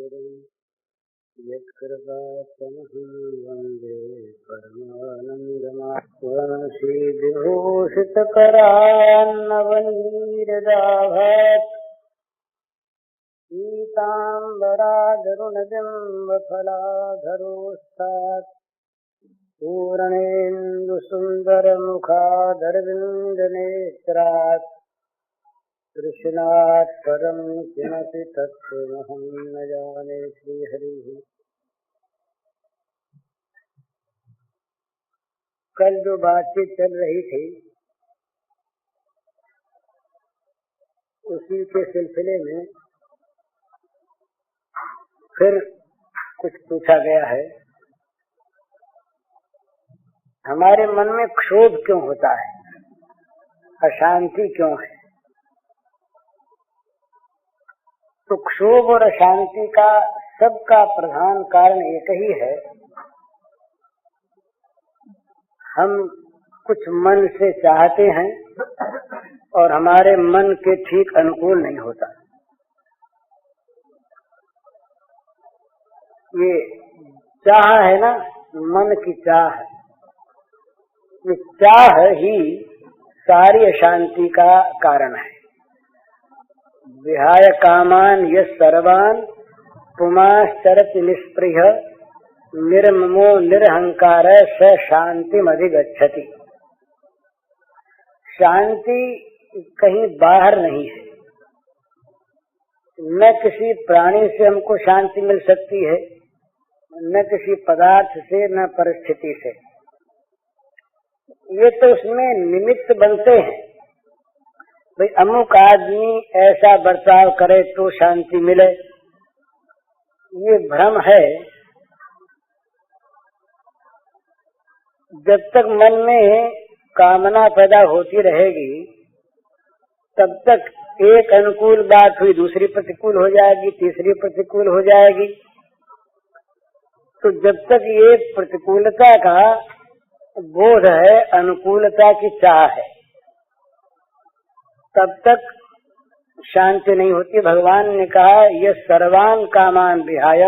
गुरुं यत्कृपातमहं वन्दे परमानन्दमात्मासि विभूषितकरान्नवनीरदाभात् पीताम्बराधरुणबिम्बफलाधरोस्तात् पूर्णेन्दुसुन्दरमुखादरविन्दनेत्रात् कृष्णात् परं किमपि तत्त्वमहं न जाने। श्रीहरिः। कल जो बातचीत चल रही थी उसी के सिलसिले में फिर कुछ पूछा गया है। हमारे मन में क्षोभ क्यों होता है, अशांति क्यों है? तो क्षोभ और अशांति का सबका प्रधान कारण एक ही है, हम कुछ मन से चाहते हैं और हमारे मन के ठीक अनुकूल नहीं होता। ये चाह है ना, मन की चाह, ये चाह ही सारी अशांति का कारण है। विहाय कामान यः सर्वान् पुमाश्चरति निष्पृह निर्ममो निरहंकार स शांतिमधिगच्छति। शांति कहीं बाहर नहीं है, न किसी प्राणी से हमको शांति मिल सकती है, न किसी पदार्थ से, न परिस्थिति से। ये तो उसमें निमित्त बनते हैं, भाई अमुक आदमी ऐसा बर्ताव करे तो शांति मिले। ये भ्रम है। जब तक मन में कामना पैदा होती रहेगी तब तक एक अनुकूल बात हुई दूसरी प्रतिकूल हो जाएगी, तीसरी प्रतिकूल हो जाएगी। तो जब तक ये प्रतिकूलता का बोध है, अनुकूलता की चाह है, तब तक शांति नहीं होती। भगवान ने कहा ये सर्वान कामान विहाय,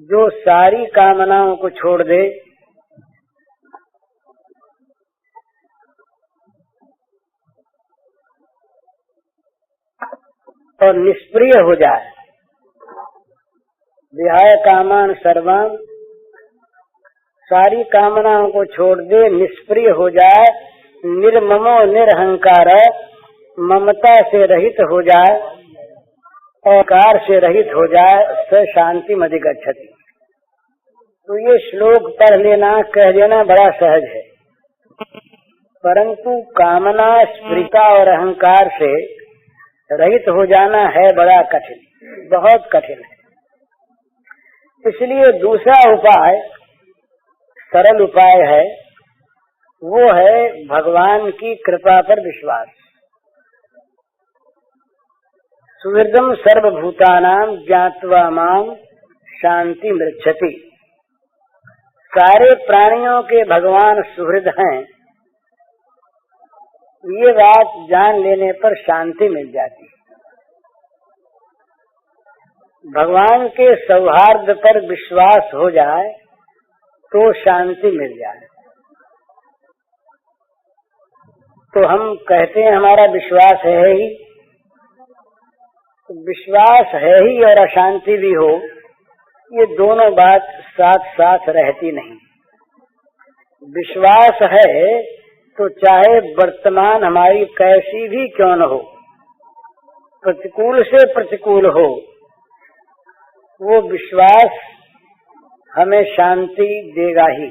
जो सारी कामनाओं को छोड़ दे, और निष्प्रिय हो जाए। विहाय कामान सर्वान, सारी कामनाओं को छोड़ दे, निष्प्रिय हो जाए, निर्ममो निरहंकार, ममता से रहित हो जाए, अहंकार से रहित हो जाए, स शांतिमधिगच्छति। तो ये श्लोक पढ़ लेना, कह देना बड़ा सहज है, परंतु कामना, स्फृता और अहंकार से रहित हो जाना है बड़ा कठिन, बहुत कठिन है। इसलिए दूसरा उपाय, सरल उपाय है, वो है भगवान की कृपा पर विश्वास। सुहृदं सर्वभूतानां ज्ञात्वा मां शांति मृच्छति। सारे प्राणियों के भगवान सुहृद हैं, ये बात जान लेने पर शांति मिल जाती है। भगवान के सौहार्द पर विश्वास हो जाए तो शांति मिल जाए। तो हम कहते हैं हमारा विश्वास है ही, विश्वास है ही और अशांति भी हो, ये दोनों बात साथ साथ रहती नहीं। विश्वास है तो चाहे वर्तमान हमारी कैसी भी क्यों न हो, प्रतिकूल से प्रतिकूल हो, वो विश्वास हमें शांति देगा ही।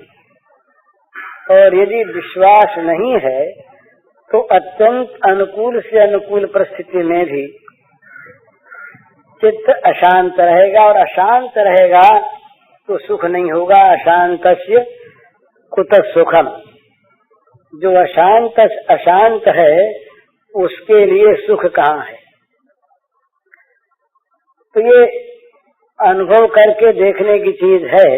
और यदि विश्वास नहीं है तो अत्यंत अनुकूल से अनुकूल परिस्थिति में भी चित्त अशांत रहेगा, और अशांत रहेगा तो सुख नहीं होगा। अशांतस्य कुतः सुखम। जो अशांत है उसके लिए सुख कहाँ है? तो ये अनुभव करके देखने की चीज है।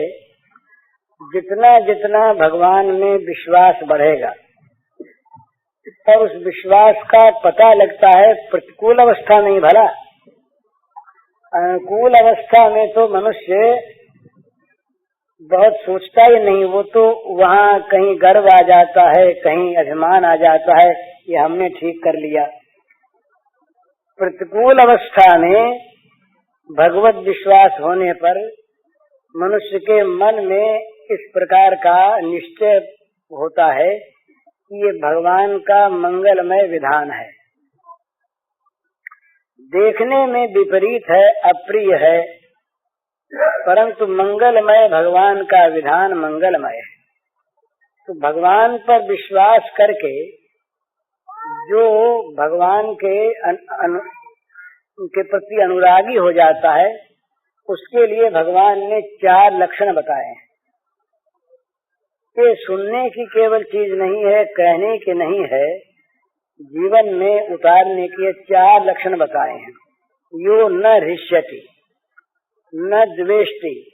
जितना जितना भगवान में विश्वास बढ़ेगा और उस विश्वास का पता लगता है प्रतिकूल अवस्था में ही भला, अनुकूल अवस्था में तो मनुष्य बहुत सोचता ही नहीं, वो तो वहाँ कहीं गर्व आ जाता है, कहीं अभिमान आ जाता है, ये हमने ठीक कर लिया। प्रतिकूल अवस्था में भगवत विश्वास होने पर मनुष्य के मन में इस प्रकार का निश्चय होता है कि ये भगवान का मंगलमय विधान है। देखने में विपरीत है, अप्रिय है, परंतु मंगलमय भगवान का विधान मंगलमय है। तो भगवान पर विश्वास करके जो भगवान के प्रति अनुरागी हो जाता है, उसके लिए भगवान ने 4 लक्षण बताए हैं। ये सुनने की केवल चीज नहीं है, कहने की नहीं है, जीवन में उतारने के 4 लक्षण बताए हैं। यो न हृष्यति, न द्वेष्टि,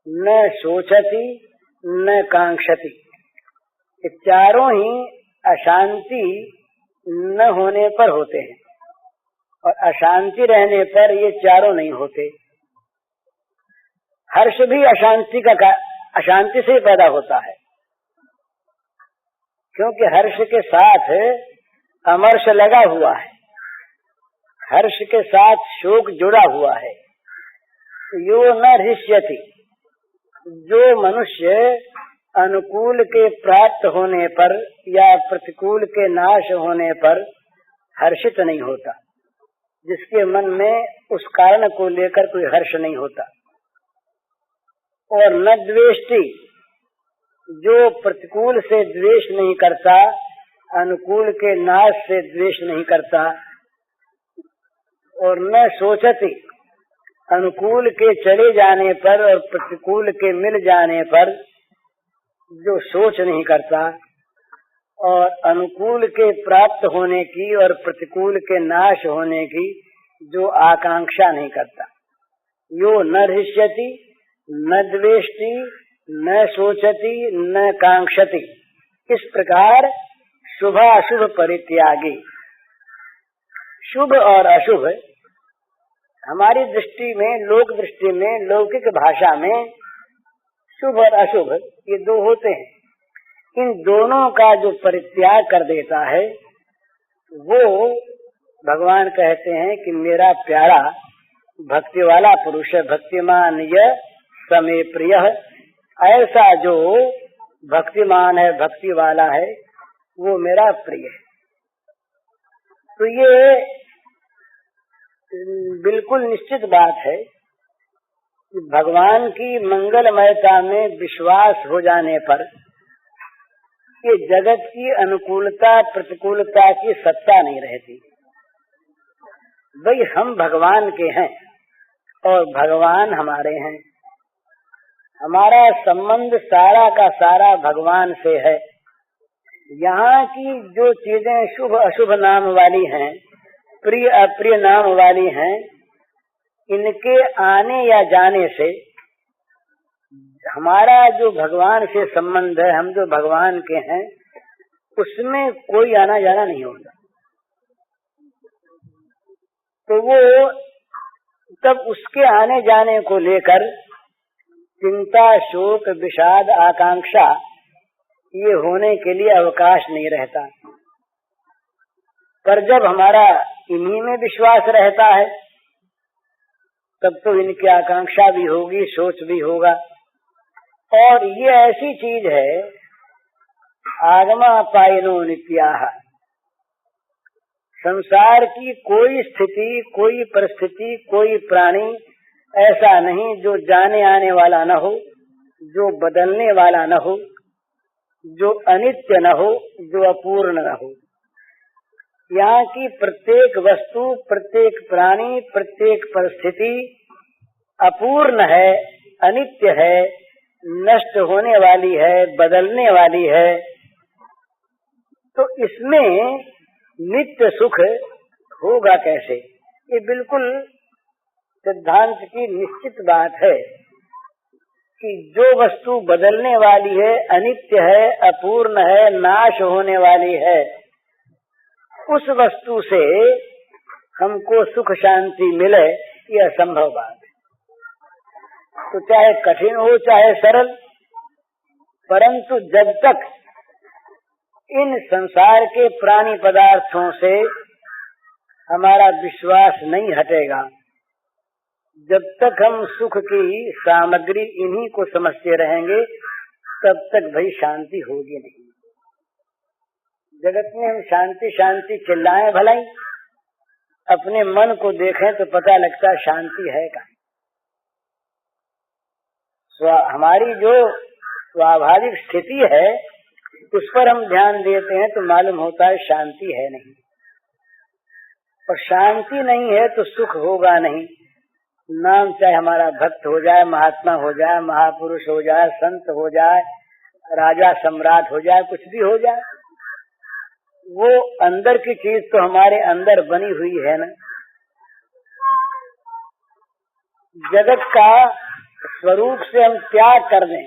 न शोचति, न कांक्षति। ये चारों ही अशांति न होने पर होते हैं, और अशांति रहने पर ये चारों नहीं होते। हर्ष भी अशांति से पैदा होता है, क्योंकि हर्ष के साथ अमर्ष लगा हुआ है, हर्ष के साथ शोक जुड़ा हुआ है। यो न हृष्यति, जो मनुष्य अनुकूल के प्राप्त होने पर या प्रतिकूल के नाश होने पर हर्षित नहीं होता, जिसके मन में उस कारण को लेकर कोई हर्ष नहीं होता। और न द्वेष्टि, जो प्रतिकूल से द्वेष नहीं करता, अनुकूल के नाश से द्वेष नहीं करता। और न शोचति, अनुकूल के चले जाने पर और प्रतिकूल के मिल जाने पर जो सोच नहीं करता, और अनुकूल के प्राप्त होने की और प्रतिकूल के नाश होने की जो आकांक्षा नहीं करता। यो न हृष्यति, न द्वेष्टि, न शोचति, न कांक्षति। इस प्रकार शुभ अशुभ परित्यागी। शुभ और अशुभ हमारी दृष्टि में, लोक दृष्टि में, लौकिक भाषा में शुभ और अशुभ ये 2 होते हैं। इन दोनों का जो परित्याग कर देता है, वो भगवान कहते हैं कि मेरा प्यारा भक्ति वाला पुरुष है। भक्तिमान यह समे प्रिय। ऐसा जो भक्तिमान है, भक्ति वाला है, वो मेरा प्रिय है। तो ये बिल्कुल निश्चित बात है कि भगवान की मंगलमयता में विश्वास हो जाने पर ये जगत की अनुकूलता प्रतिकूलता की सत्ता नहीं रहती। भाई हम भगवान के हैं और भगवान हमारे हैं, हमारा संबंध सारा का सारा भगवान से है। यहाँ की जो चीजें शुभ अशुभ नाम वाली हैं, प्रिय अप्रिय नाम वाली हैं, इनके आने या जाने से हमारा जो भगवान से संबंध है, हम जो भगवान के हैं, उसमें कोई आना जाना नहीं होता। तो वो तब उसके आने जाने को लेकर चिंता, शोक, विषाद, आकांक्षा ये होने के लिए अवकाश नहीं रहता। पर जब हमारा इन्हीं में विश्वास रहता है, तब तो इनकी आकांक्षा भी होगी, सोच भी होगा। और ये ऐसी चीज है, आगमा पायनो नित्याह। संसार की कोई स्थिति, कोई परिस्थिति, कोई प्राणी ऐसा नहीं जो जाने आने वाला न हो, जो बदलने वाला न हो, जो अनित्य न हो, जो अपूर्ण न हो। यहाँ की प्रत्येक वस्तु, प्रत्येक प्राणी, प्रत्येक परिस्थिति अपूर्ण है, अनित्य है, नष्ट होने वाली है, बदलने वाली है। तो इसमें नित्य सुख होगा कैसे? ये बिल्कुल सिद्धांत की निश्चित बात है कि जो वस्तु बदलने वाली है, अनित्य है, अपूर्ण है, नाश होने वाली है, उस वस्तु से हमको सुख शांति मिले, ये असंभव बात है। तो चाहे कठिन हो चाहे सरल, परंतु जब तक इन संसार के प्राणी पदार्थों से हमारा विश्वास नहीं हटेगा, जब तक हम सुख की सामग्री इन्हीं को समझते रहेंगे, तब तक भाई शांति होगी नहीं। जगत में हम शांति शांति चिल्लाएं भलाई, अपने मन को देखें तो पता लगता है शांति है का। हमारी जो स्वाभाविक स्थिति है उस पर हम ध्यान देते हैं तो मालूम होता है शांति है नहीं, और शांति नहीं है तो सुख होगा नहीं। नाम चाहे हमारा भक्त हो जाए, महात्मा हो जाए, महापुरुष हो जाए, संत हो जाए, राजा सम्राट हो जाए, कुछ भी हो जाए, वो अंदर की चीज तो हमारे अंदर बनी हुई है ना। जगत का स्वरूप से हम त्याग कर दें,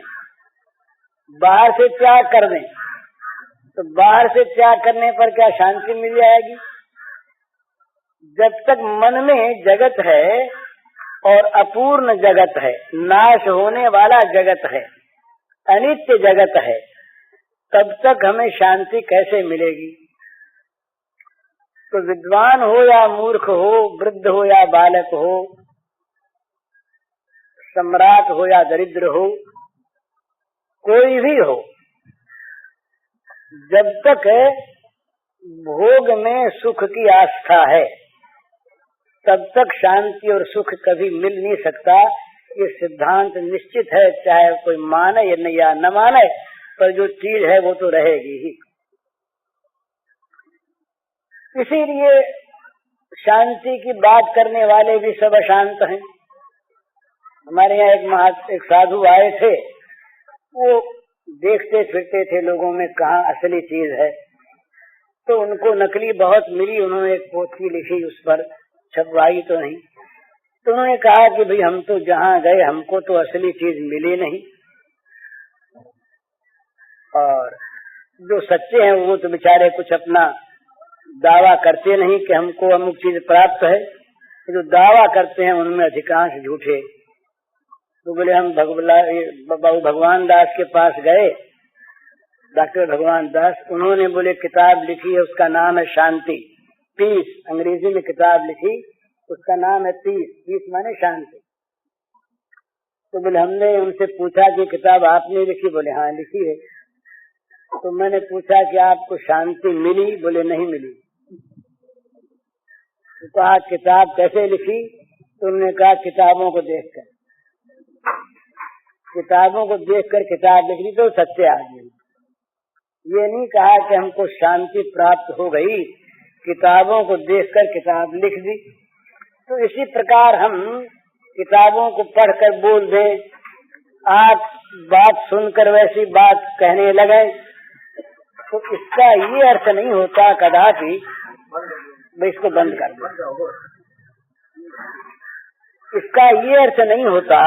बाहर से त्याग कर दें, तो बाहर से त्याग करने पर क्या शांति मिल जाएगी? जब तक मन में जगत है और अपूर्ण जगत है, नाश होने वाला जगत है, अनित्य जगत है, तब तक हमें शांति कैसे मिलेगी? तो विद्वान हो या मूर्ख हो, वृद्ध हो या बालक हो, सम्राट हो या दरिद्र हो, कोई भी हो, जब तक भोग में सुख की आस्था है तब तक शांति और सुख कभी मिल नहीं सकता। ये सिद्धांत निश्चित है, चाहे कोई माने या न माने, पर जो चीज है वो तो रहेगी ही। इसीलिए शांति की बात करने वाले भी सब अशांत हैं। हमारे यहाँ एक साधु आए थे, वो देखते फिरते थे लोगों में कहाँ असली चीज है, तो उनको नकली बहुत मिली। उन्होंने एक पोथी लिखी, उस पर छपवाई तो नहीं। तो उन्होंने कहा कि भाई हम तो जहाँ गए हमको तो असली चीज मिली नहीं, और जो सच्चे हैं वो तो बेचारे कुछ अपना दावा करते नहीं कि हमको अमुक चीज प्राप्त है। जो दावा करते हैं उनमें अधिकांश झूठे। तो बोले हम भगवान दास के पास गए, डॉक्टर भगवान दास, उन्होंने बोले किताब लिखी है, उसका नाम है शांति, पीस। अंग्रेजी में किताब लिखी, उसका नाम है पीस, पीस माने शांति। तो बोले हमने उनसे पूछा कि किताब आपने लिखी? बोले हाँ लिखी है। तो मैंने पूछा कि आपको शांति मिली? बोले नहीं मिली। तो कहा किताब कैसे लिखी? तो उन्होंने कहा किताबों को देखकर, किताबों को देखकर किताब लिख दी। तो सच्चे आदमी, ये नहीं कहा कि हमको शांति प्राप्त हो गई, किताबों को देखकर किताब लिख दी। तो इसी प्रकार हम किताबों को पढ़कर बोल दें, आप बात सुनकर वैसी बात कहने लगे, तो इसका ये अर्थ नहीं होता कदापि भाई इसको बंद कर दो। इसका ये अर्थ नहीं होता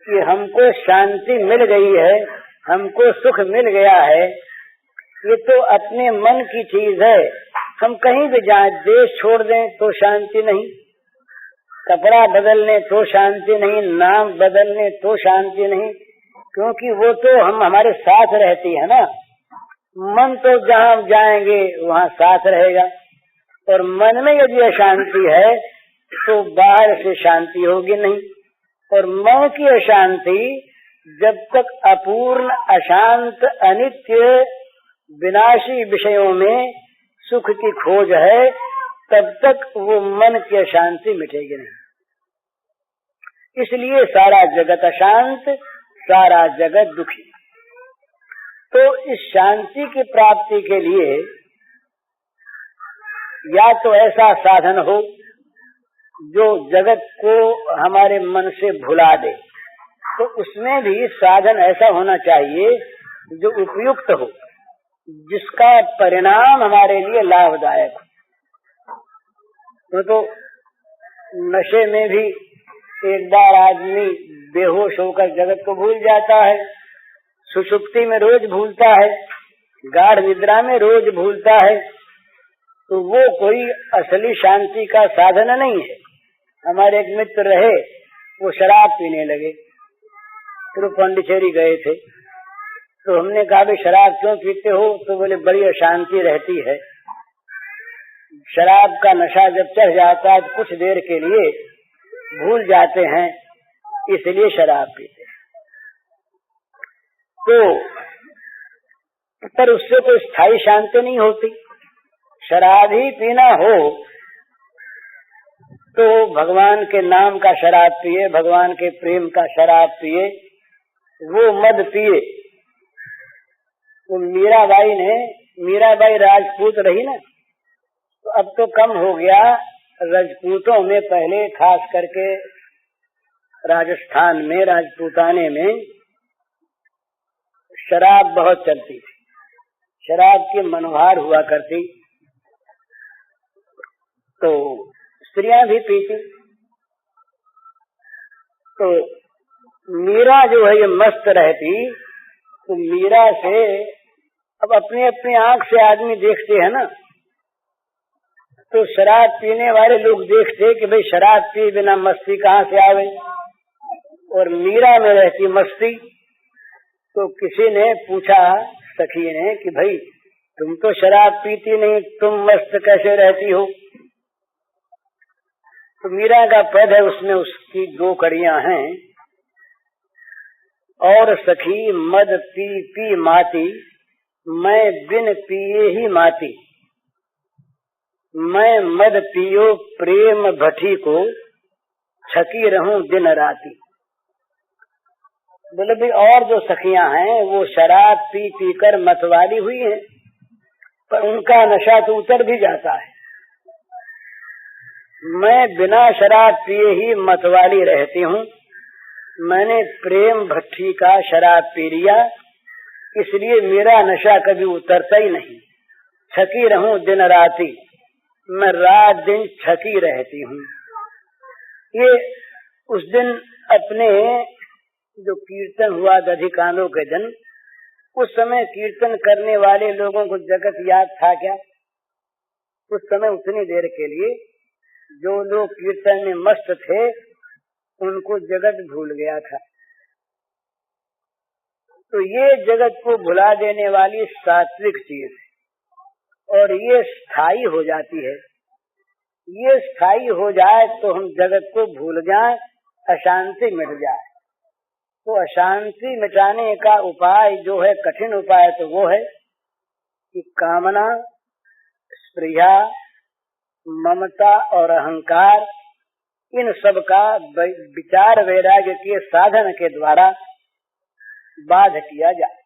कि हमको शांति मिल गई है, हमको सुख मिल गया है। ये तो अपने मन की चीज है। हम कहीं भी जाएं, देश छोड़ दें तो शांति नहीं, कपड़ा बदलने तो शांति नहीं, नाम बदलने तो शांति नहीं, क्योंकि वो तो हमारे साथ रहती है ना। मन तो जहाँ जाएंगे वहाँ साथ रहेगा, और मन में यदि अशांति है तो बाहर से शांति होगी नहीं। और मन की अशांति जब तक अपूर्ण, अशांत, अनित्य, विनाशी विषयों में सुख की खोज है, तब तक वो मन की अशांति मिटेगी नहीं। इसलिए सारा जगत अशांत, सारा जगत दुखी। तो इस शांति की प्राप्ति के लिए या तो ऐसा साधन हो जो जगत को हमारे मन से भुला दे, तो उसमें भी साधन ऐसा होना चाहिए जो उपयुक्त हो, जिसका परिणाम हमारे लिए लाभदायक हो। तो नशे में भी एक बार आदमी बेहोश होकर जगत को भूल जाता है, सुषुप्ति में रोज भूलता है, गाढ़ निद्रा में रोज भूलता है, तो वो कोई असली शांति का साधन नहीं है। हमारे एक मित्र रहे, वो शराब पीने लगे, फिर पांडिचेरी गए थे, तो हमने कहा भाई शराब क्यों पीते हो? तो बोले बड़ी अशांति रहती है, शराब का नशा जब चढ़ जाता है तो कुछ देर के लिए भूल जाते हैं, इसलिए शराब पीते हैं। तो पर उससे कोई स्थायी शांति नहीं होती। शराब ही पीना हो तो भगवान के नाम का शराब पिए, भगवान के प्रेम का शराब पिए, वो मद पिए। तो मीराबाई राजपूत रही ना, तो अब तो कम हो गया। राजपूतों में पहले खास करके राजस्थान में राजपूताने में शराब बहुत चलती थी, शराब की मनोहार हुआ करती, तो स्त्रियां भी पीती। तो मीरा जो है ये मस्त रहती, तो मीरा से अब अपनी अपनी आंख से आदमी देखते हैं ना, तो शराब पीने वाले लोग देखते कि भाई शराब पी बिना मस्ती कहाँ से आवे, और मीरा में रहती मस्ती। तो किसी ने पूछा सखी ने कि भाई तुम तो शराब पीती नहीं, तुम मस्त कैसे रहती हो? तो मीरा का पद है, उसमें उसकी 2 कड़ियां हैं। और सखी मद पी पी माती, मैं बिन पिए ही माती, मैं मद पियो प्रेम भठी को, छकी रहूं दिन राती। बोले भी और जो सखियां हैं वो शराब पी पी कर मतवाली हुई हैं, पर उनका नशा तो उतर भी जाता है। मैं बिना शराब पिए ही मतवाली रहती हूँ, मैंने प्रेम भट्टी का शराब पी लिया, इसलिए मेरा नशा कभी उतरता ही नहीं। छकी रहूं दिन राती, मैं रात दिन छकी रहती हूँ। ये उस दिन अपने जो कीर्तन हुआ दधिकांडों के दिन, उस समय कीर्तन करने वाले लोगों को जगत याद था क्या? उस समय उतनी देर के लिए जो लोग कीर्तन में मस्त थे उनको जगत भूल गया था। तो ये जगत को भुला देने वाली सात्विक चीज है, और ये स्थायी हो जाती है। ये स्थायी हो जाए तो हम जगत को भूल जाएं, अशांति मिट जाए। तो अशांति मिटाने का उपाय जो है, कठिन उपाय, तो वो है कि कामना, स्पृहा, ममता और अहंकार, इन सब का विचार वैराग्य के साधन के द्वारा बाध किया जाए।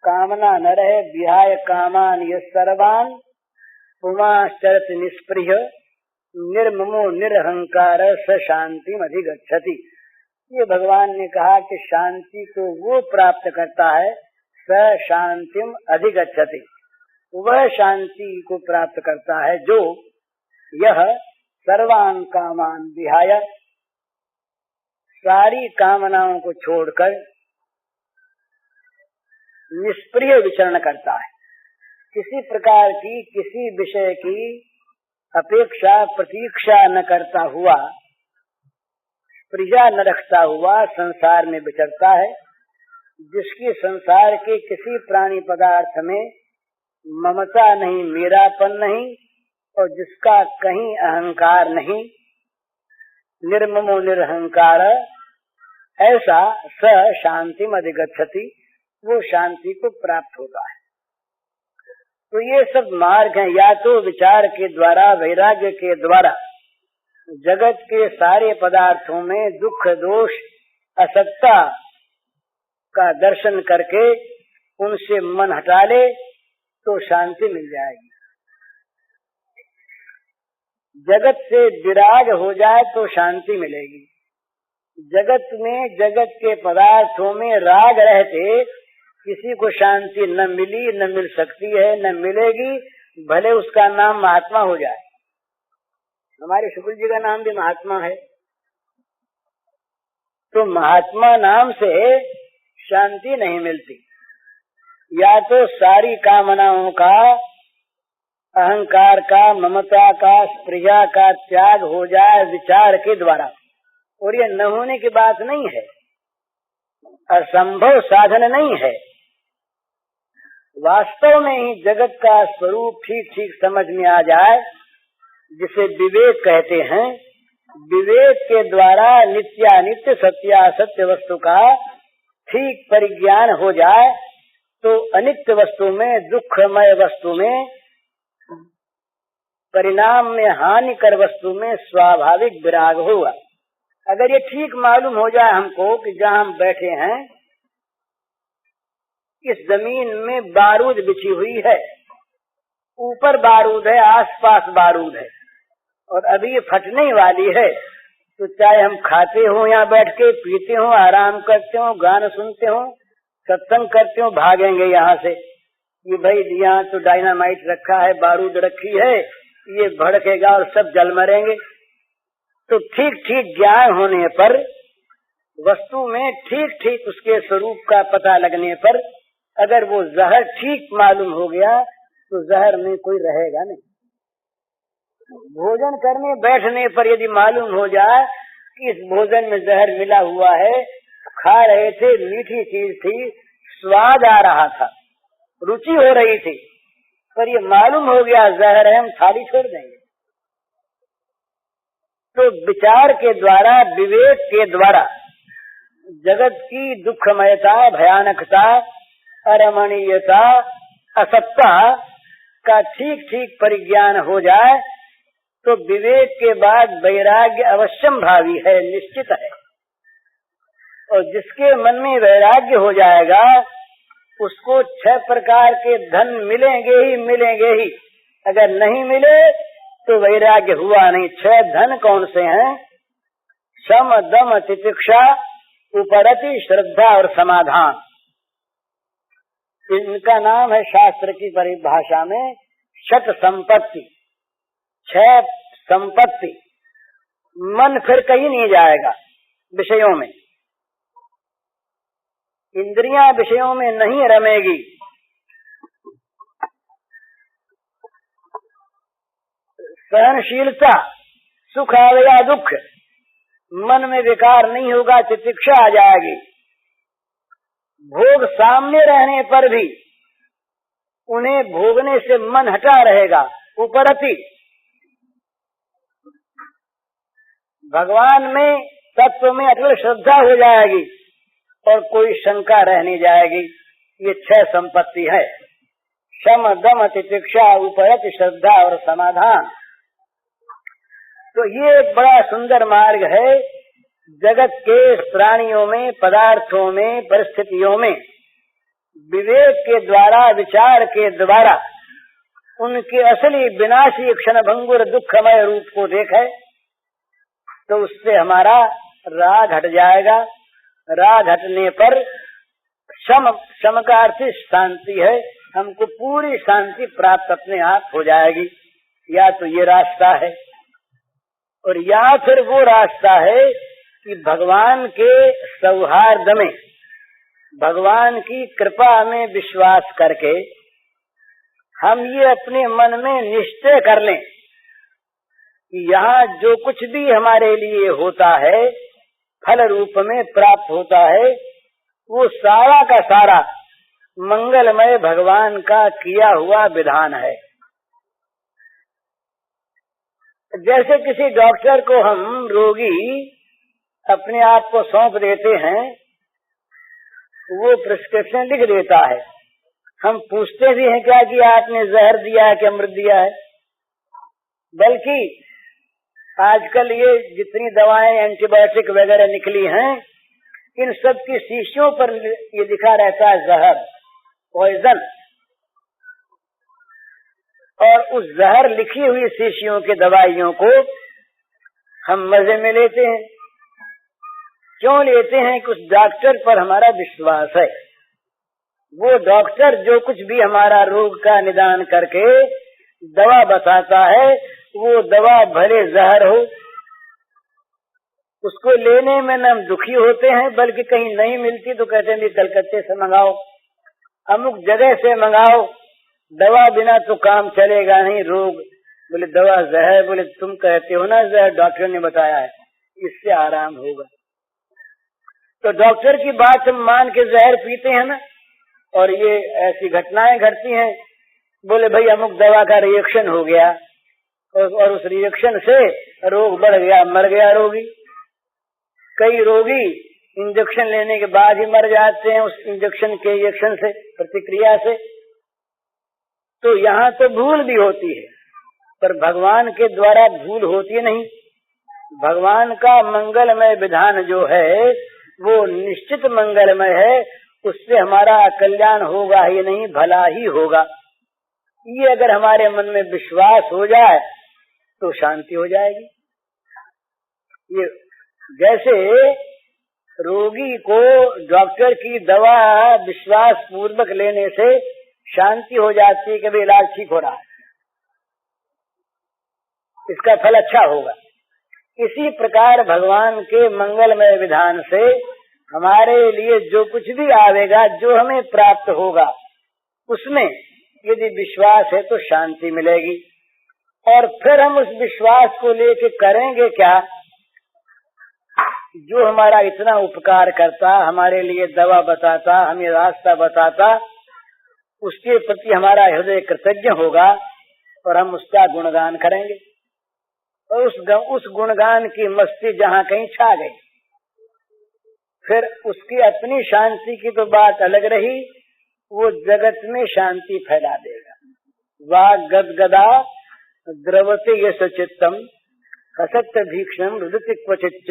कामना न रहे, विहाय कामान ये सर्वान, पुमाश्चरत निष्पृह, निर्ममो निरहंकार स शांतिम अधिगच्छति। ये भगवान ने कहा कि शांति को वो प्राप्त करता है, स शांतिम अधिगच्छति, वह शांति को प्राप्त करता है जो यह सर्वान कामान विहाय, सारी कामनाओं को छोड़कर निष्प्रिय विचरण करता है। किसी प्रकार की, किसी विषय की अपेक्षा प्रतीक्षा न करता हुआ, प्रिया न रखता हुआ संसार में विचरता है, जिसकी संसार के किसी प्राणी पदार्थ में ममता नहीं, मेरापन नहीं, और जिसका कहीं अहंकार नहीं, निर्ममो निरहंकार, ऐसा स शांतिम अधिगच्छति, वो शांति को प्राप्त होता है। तो ये सब मार्ग हैं, या तो विचार के द्वारा, वैराग्य के द्वारा जगत के सारे पदार्थों में दुख, दोष, असत्ता का दर्शन करके उनसे मन हटा ले तो शांति मिल जाएगी। जगत से विराग हो जाए तो शांति मिलेगी। जगत में, जगत के पदार्थों में राग रहते किसी को शांति न मिली, न मिल सकती है, न मिलेगी, भले उसका नाम महात्मा हो जाए। हमारे शुक्ल जी का नाम भी महात्मा है, तो महात्मा नाम से शांति नहीं मिलती। या तो सारी कामनाओं का अहंकार का, ममता का, स्पृहा का त्याग हो जाए विचार के द्वारा। और ये न होने की बात नहीं है, असंभव साधन नहीं है। वास्तव में ही जगत का स्वरूप ठीक ठीक समझ में आ जाए, जिसे विवेक कहते हैं। विवेक के द्वारा नित्यानित्य सत्यासत्य वस्तु का ठीक परिज्ञान हो जाए तो अनित्य वस्तु में, दुखमय वस्तु में, परिणाम में हानिकर वस्तु में स्वाभाविक विराग होगा। अगर ये ठीक मालूम हो जाए हमको कि जहाँ हम बैठे हैं इस जमीन में बारूद बिछी हुई है, ऊपर बारूद है, आसपास बारूद है, और अभी ये फटने वाली है, तो चाहे हम खाते हो यहाँ बैठ के, पीते हो, आराम करते हो, गाना सुनते हो, सत्संग करते हो, भागेंगे यहाँ से ये भाई यहाँ तो डायनामाइट रखा है, बारूद रखी है, ये भड़केगा और सब जल मरेंगे। तो ठीक ठीक ज्ञान होने पर, वस्तु में ठीक ठीक उसके स्वरूप का पता लगने पर, अगर वो जहर ठीक मालूम हो गया तो जहर में कोई रहेगा नहीं। भोजन करने बैठने पर यदि मालूम हो जाए कि इस भोजन में जहर मिला हुआ है, खा रहे थे, मीठी चीज थी, स्वाद आ रहा था, रुचि हो रही थी, पर ये मालूम हो गया जहर है, हम थाली छोड़ देंगे। तो विचार के द्वारा, विवेक के द्वारा जगत की दुखमयता, भयानकता, अरमणीयता, असत्ता का ठीक ठीक परिज्ञान हो जाए तो विवेक के बाद वैराग्य अवश्यम भावी है, निश्चित है। और जिसके मन में वैराग्य हो जाएगा उसको 6 प्रकार के धन मिलेंगे ही मिलेंगे ही। अगर नहीं मिले तो वैराग्य हुआ नहीं। 6 धन कौन से हैं? शम, दम, तितिक्षा, उपरति, श्रद्धा और समाधान। इनका नाम है शास्त्र की परिभाषा में षट संपत्ति, 6 संपत्ति। मन फिर कहीं नहीं जाएगा विषयों में, इंद्रियां विषयों में नहीं रमेगी। सहनशीलता, सुख आवे या दुख, मन में विकार नहीं होगा, तितिक्षा आ जाएगी। भोग सामने रहने पर भी उन्हें भोगने से मन हटा रहेगा। उपरति, भगवान में, तत्व में अटल श्रद्धा हो जाएगी और कोई शंका रह नहीं जाएगी। ये 6 संपत्ति है। शम, दम, तितिक्षा, उपरति, श्रद्धा और समाधान। तो ये एक बड़ा सुंदर मार्ग है। जगत के प्राणियों में, पदार्थों में, परिस्थितियों में विवेक के द्वारा, विचार के द्वारा उनके असली विनाशी क्षणभंगुर दुखमय रूप को देखे तो उससे हमारा राग हट जाएगा। राग हटने पर शम का अर्थ शांति है, हमको पूरी शांति प्राप्त अपने आप हो जाएगी। या तो ये रास्ता है, और या फिर वो रास्ता है कि भगवान के सौहार्द में, भगवान की कृपा में विश्वास करके हम ये अपने मन में निश्चय कर लें कि यहाँ जो कुछ भी हमारे लिए होता है, फल रूप में प्राप्त होता है, वो सारा का सारा मंगलमय भगवान का किया हुआ विधान है। जैसे किसी डॉक्टर को हम रोगी अपने आप को सौंप देते हैं, वो प्रिस्क्रिप्शन लिख देता है। हम पूछते भी हैं क्या कि आपने जहर दिया है कि अमृत दिया है। बल्कि आजकल ये जितनी दवाएं एंटीबायोटिक वगैरह निकली हैं, इन सब की शीशियों पर ये लिखा रहता है जहर, पॉइजन। और उस जहर लिखी हुई शीशियों के दवाइयों को हम मजे में लेते हैं। क्यों लेते हैं? कि उस डॉक्टर पर हमारा विश्वास है। वो डॉक्टर जो कुछ भी हमारा रोग का निदान करके दवा बताता है, वो दवा भले जहर हो, उसको लेने में न हम दुखी होते हैं, बल्कि कहीं नहीं मिलती तो कहते हैं कलकत्ते से मंगाओ, अमुक जगह से मंगाओ, दवा बिना तो काम चलेगा नहीं, रोग। बोले दवा जहर, बोले तुम कहते हो ना जहर, डॉक्टर ने बताया है, इससे आराम होगा। तो डॉक्टर की बात हम मान के जहर पीते हैं ना, और ये ऐसी घटनाएं घटती हैं। बोले भाई अमुक दवा का रिएक्शन हो गया और उस रिएक्शन से रोग बढ़ गया, मर गया रोगी। कई रोगी इंजेक्शन लेने के बाद ही मर जाते हैं, उस इंजेक्शन के रिएक्शन से, प्रतिक्रिया से। तो यहाँ तो भूल भी होती है, पर भगवान के द्वारा भूल होती नहीं। भगवान का मंगलमय विधान जो है वो निश्चित मंगलमय है, उससे हमारा कल्याण होगा ही नहीं, भला ही होगा। ये अगर हमारे मन में विश्वास हो जाए तो शांति हो जाएगी। ये जैसे रोगी को डॉक्टर की दवा विश्वास पूर्वक लेने से शांति हो जाती है कि भाई इलाज ठीक हो रहा है, इसका फल अच्छा होगा। इसी प्रकार भगवान के मंगलमय विधान से हमारे लिए जो कुछ भी आवेगा, जो हमें प्राप्त होगा, उसमें यदि विश्वास है तो शांति मिलेगी। और फिर हम उस विश्वास को लेके करेंगे क्या? जो हमारा इतना उपकार करता, हमारे लिए दवा बताता, हमें रास्ता बताता, उसके प्रति हमारा हृदय कृतज्ञ होगा और हम उसका गुणगान करेंगे। और उस गुणगान की मस्ती जहाँ कहीं छा गई, फिर उसकी अपनी शांति की तो बात अलग रही, वो जगत में शांति फैला देगा। वाग गदगदा द्रवते यश चित्तम हसत भीक्षण रुदति क्वचिच्च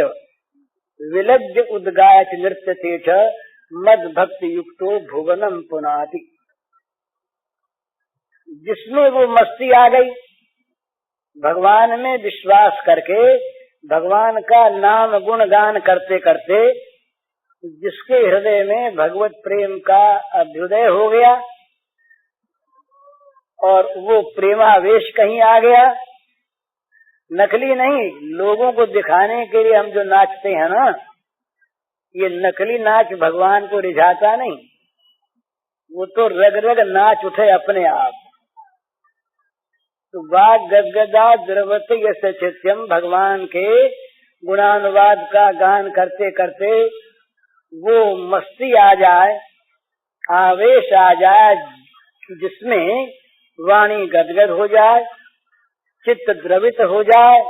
विलज्ज उद्गायच नृत्यते च मद भक्ति युक्तो भुवनम पुनाति। जिसमें वो मस्ती आ गई, भगवान में विश्वास करके, भगवान का नाम गुणगान करते करते, जिसके हृदय में भगवत प्रेम का अभ्युदय हो गया और वो प्रेमावेश कहीं आ गया। नकली नहीं, लोगों को दिखाने के लिए हम जो नाचते हैं ना, ये नकली नाच भगवान को रिझाता नहीं, वो तो रग रग नाच उठे अपने आप। तो वाग गदगदा द्रवते यश चित्यम, भगवान के गुणानुवाद का गान करते करते वो मस्ती आ जाए, आवेश आ जाए, जिसमें वाणी गदगद हो जाए, चित्त द्रवित हो जाए,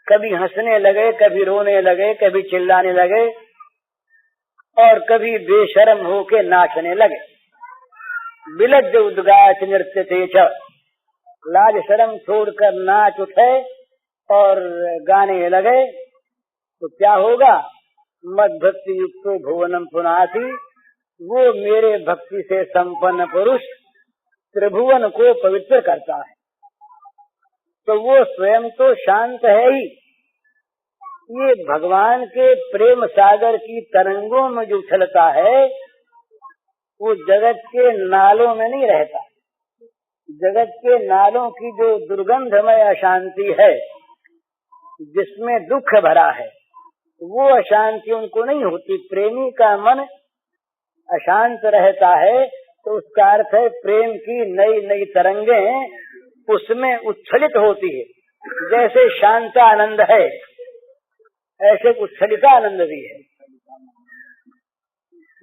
कभी हंसने लगे, कभी रोने लगे, कभी चिल्लाने लगे और कभी बेशर्म होके नाचने लगे। विलज्ज उद्गायच नृत्यते च, लाज शर्म छोड़कर नाच उठे और गाने लगे, तो क्या होगा? मद भक्ति युक्तो भुवनम पुनाति, वो मेरे भक्ति से संपन्न पुरुष त्रिभुवन को पवित्र करता है। तो वो स्वयं तो शांत है ही, ये भगवान के प्रेम सागर की तरंगों में जो उछलता है, वो जगत के नालों में नहीं रहता। जगत के नालों की जो दुर्गंधमय अशांति है, जिसमें दुख भरा है, वो अशांति उनको नहीं होती। प्रेमी का मन अशांत रहता है तो उसका अर्थ है प्रेम की नई नई तरंगें उसमें उच्छलित होती है। जैसे शांत आनंद है, ऐसे उच्छलित आनंद भी है।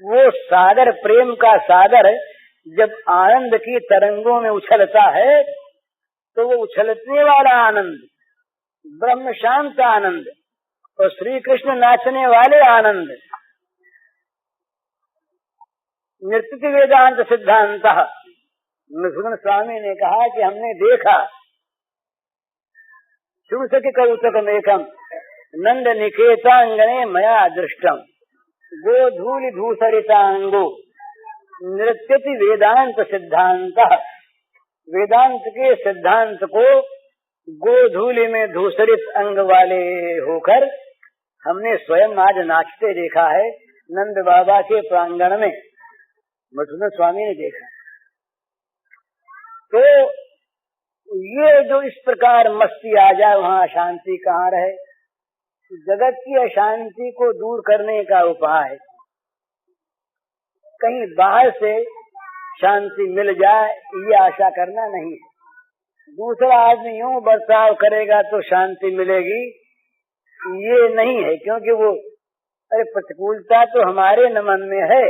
वो सागर, प्रेम का सागर जब आनंद की तरंगों में उछलता है तो वो उछलने वाला आनंद ब्रह्म शांत आनंद और श्री कृष्ण नाचने वाले आनंद, नृत्य वेदांत सिद्धांत। मधुसूदन स्वामी ने कहा कि हमने देखा शुभसखी कौतुकम एकम नंद निकेतांगने मया दृष्टम गोधूलि धूसरितांगो नृत्यति वेदांत सिद्धांत। वेदांत के सिद्धांत को गोधूलि में धूसरित अंग वाले होकर हमने स्वयं आज नाचते देखा है नंद बाबा के प्रांगण में। मधुसूदन स्वामी ने देखा। तो ये जो इस प्रकार मस्ती आ जाए, वहाँ अशांति कहाँ रहे? जगत की अशांति को दूर करने का उपाय कहीं बाहर से शांति मिल जाए ये आशा करना नहीं है। दूसरा आदमी यूं बर्ताव करेगा तो शांति मिलेगी ये नहीं है, क्योंकि वो प्रतिकूलता तो हमारे न मन में है।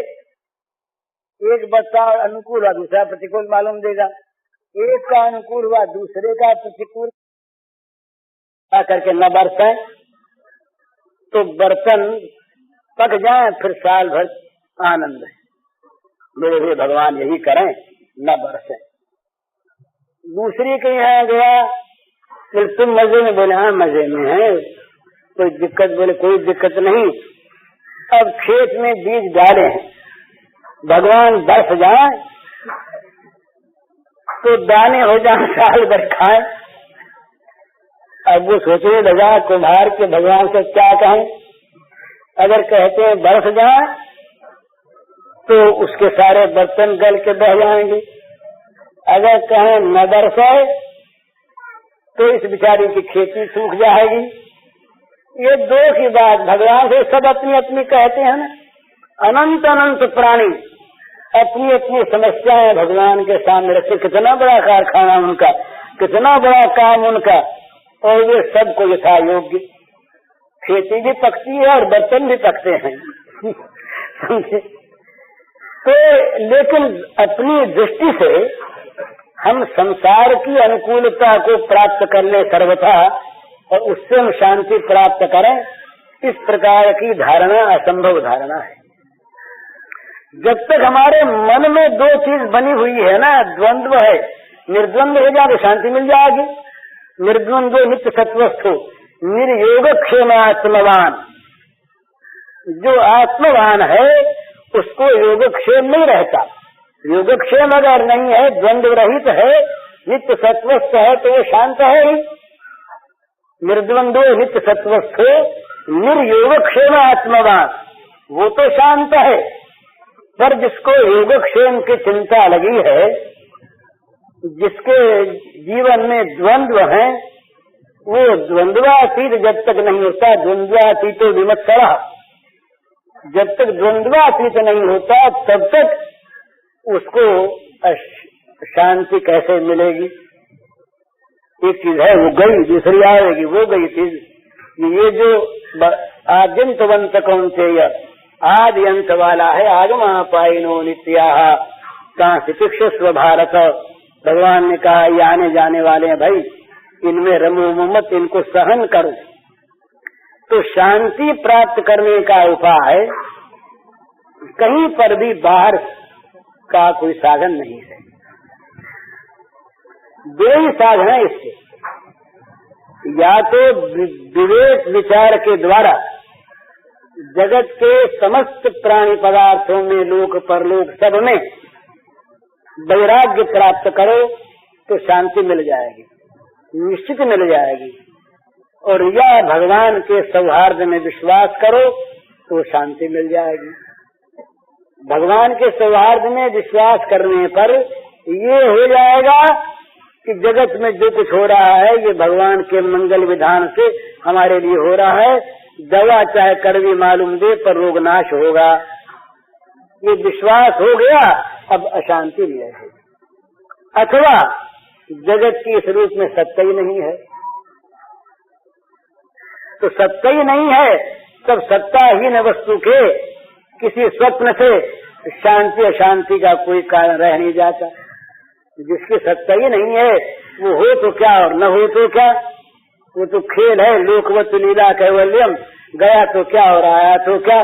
एक बर्ताव अनुकूल हुआ दूसरा प्रतिकूल मालूम देगा, एक का अनुकूल हुआ दूसरे का प्रतिकूल करके न बरसे तो बर्तन पक जाए फिर साल भर आनंद है। मेरे भगवान यही करें न बरसे। दूसरी के यहाँ गया फिर तुम मजे में, बोले हाँ मजे में है, कोई दिक्कत, बोले कोई दिक्कत नहीं। अब खेत में बीज डाले हैं, भगवान बरस जाए तो दाने हो जाए साल भर खाए। अब वो सोचने लगा कुम्हार के भगवान से क्या कहें। अगर कहते हैं बरस जाए तो उसके सारे बर्तन गल के बह जाएंगे, अगर कहें न बरसे तो इस बिचारी की खेती सूख जाएगी। ये दो की बात भगवान से सब अपनी अपनी कहते हैं ना। अनंत अनंत प्राणी अपनी अपनी समस्याएं भगवान के सामने रखते, कितना बड़ा कारखाना उनका, कितना बड़ा काम उनका, और वे सबको यथा योग्य खेती भी पकती है और बर्तन भी पकते हैं। समझे? तो लेकिन अपनी दृष्टि से हम संसार की अनुकूलता को प्राप्त कर ले सर्वथा और उससे हम शांति प्राप्त करें, इस प्रकार की धारणा असंभव धारणा है। जब तक हमारे मन में दो चीज बनी हुई है ना, द्वंद्व है, निर्द्वंद हो जाए तो शांति मिल जाएगी। निर्द्वंदो नित्य सत्वस्थो निर्योग क्षेम आत्मवान, जो आत्मवान है उसको योगक्षेम नहीं रहता। योगक्षेम अगर नहीं है, द्वंद्व रहित है, नित्य सत्वस्थ है तो वो शांत है ही। निर्द्वंदो नित्य सत्वस्थो निर्योगक्षेम आत्मवान, वो तो शांत है। पर जिसको योगक्षेम की चिंता लगी है, जिसके जीवन में द्वंद्व है, वो द्वंद्वातीत जब तक नहीं होता, द्वंद्वातीतो विमत्सरः, जब तक द्वंद्वातीत नहीं होता तब तक उसको शांति कैसे मिलेगी। एक चीज है वो गई, दूसरी आएगी, वो गई चीज। ये जो आद्यंतवंत कौन्तेय, आदि अंत वाला है, आगमापायिनो नित्याः कांस्थितिक्षस्व भारत। भगवान ने कहा ये आने जाने वाले हैं भाई, इनमें रमो मत, इनको सहन करो। तो शांति प्राप्त करने का उपाय कहीं पर भी बाहर का कोई साधन नहीं है। दो ही साधन है इसके, या तो विवेक विचार के द्वारा जगत के समस्त प्राणी पदार्थों में, लोक परलोक सब में वैराग्य प्राप्त करो तो शांति मिल जाएगी, निश्चित मिल जाएगी। और या भगवान के सौहार्द में विश्वास करो तो शांति मिल जाएगी। भगवान के सौहार्द में विश्वास करने पर ये हो जाएगा कि जगत में जो कुछ हो रहा है ये भगवान के मंगल विधान से हमारे लिए हो रहा है। दवा चाहे कड़वी मालूम दे पर रोग नाश होगा, ये विश्वास हो गया, अब अशांति नहीं रहेगी। अथवा जगत की इस रूप में सत्ता ही नहीं है, तो सत्ता ही नहीं है, तब सत्ताहीन वस्तु के किसी स्वप्न से शांति अशांति का कोई कारण रह नहीं जाता। जिसकी सत्ता ही नहीं है वो हो तो क्या और न हो तो क्या, वो तो खेल है। लोकवत लीला कैवल्यम, गया तो क्या और आया तो क्या।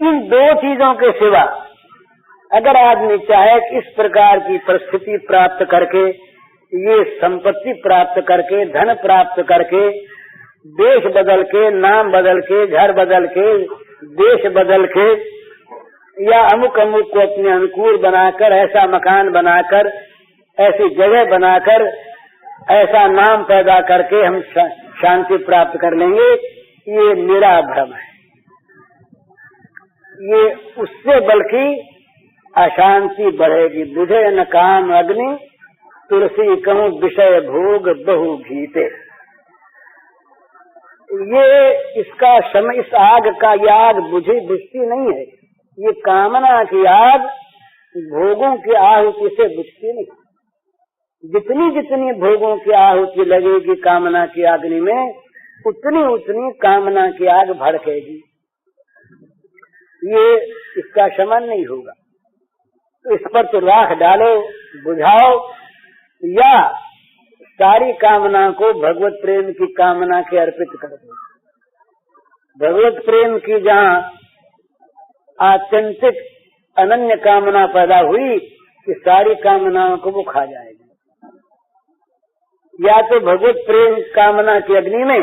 इन दो चीजों के सिवा अगर आदमी चाहे कि इस प्रकार की परिस्थिति प्राप्त करके, ये संपत्ति प्राप्त करके, धन प्राप्त करके, देश बदल के, नाम बदल के, घर बदल के, देश बदल के, या अमुक अमुक को अपने अनुकूल बनाकर, ऐसा मकान बनाकर, ऐसी जगह बनाकर, ऐसा नाम पैदा करके हम शांति प्राप्त कर लेंगे, ये मेरा भ्रम है। ये उससे बल्कि अशांति बढ़ेगी। बुझे न काम अग्नि तुलसी कहूँ विषय भोग बहु घीते। ये इसका समय, इस आग का, ये आग बुझती नहीं है, ये कामना की आग भोगों की आहुति से बुझती नहीं। जितनी जितनी भोगों की आहुति लगेगी कामना की अग्नि में, उतनी उतनी कामना की आग भड़केगी। ये इसका शमन नहीं होगा। तो इस पर तो राख डालो, बुझाओ, या सारी कामना को भगवत प्रेम की कामना के अर्पित कर दो। भगवत प्रेम की जहाँ आत्यंतिक अनन्य कामना पैदा हुई कि सारी कामनाओं को वो खा जाएगी। या तो भगवत प्रेम कामना की अग्नि में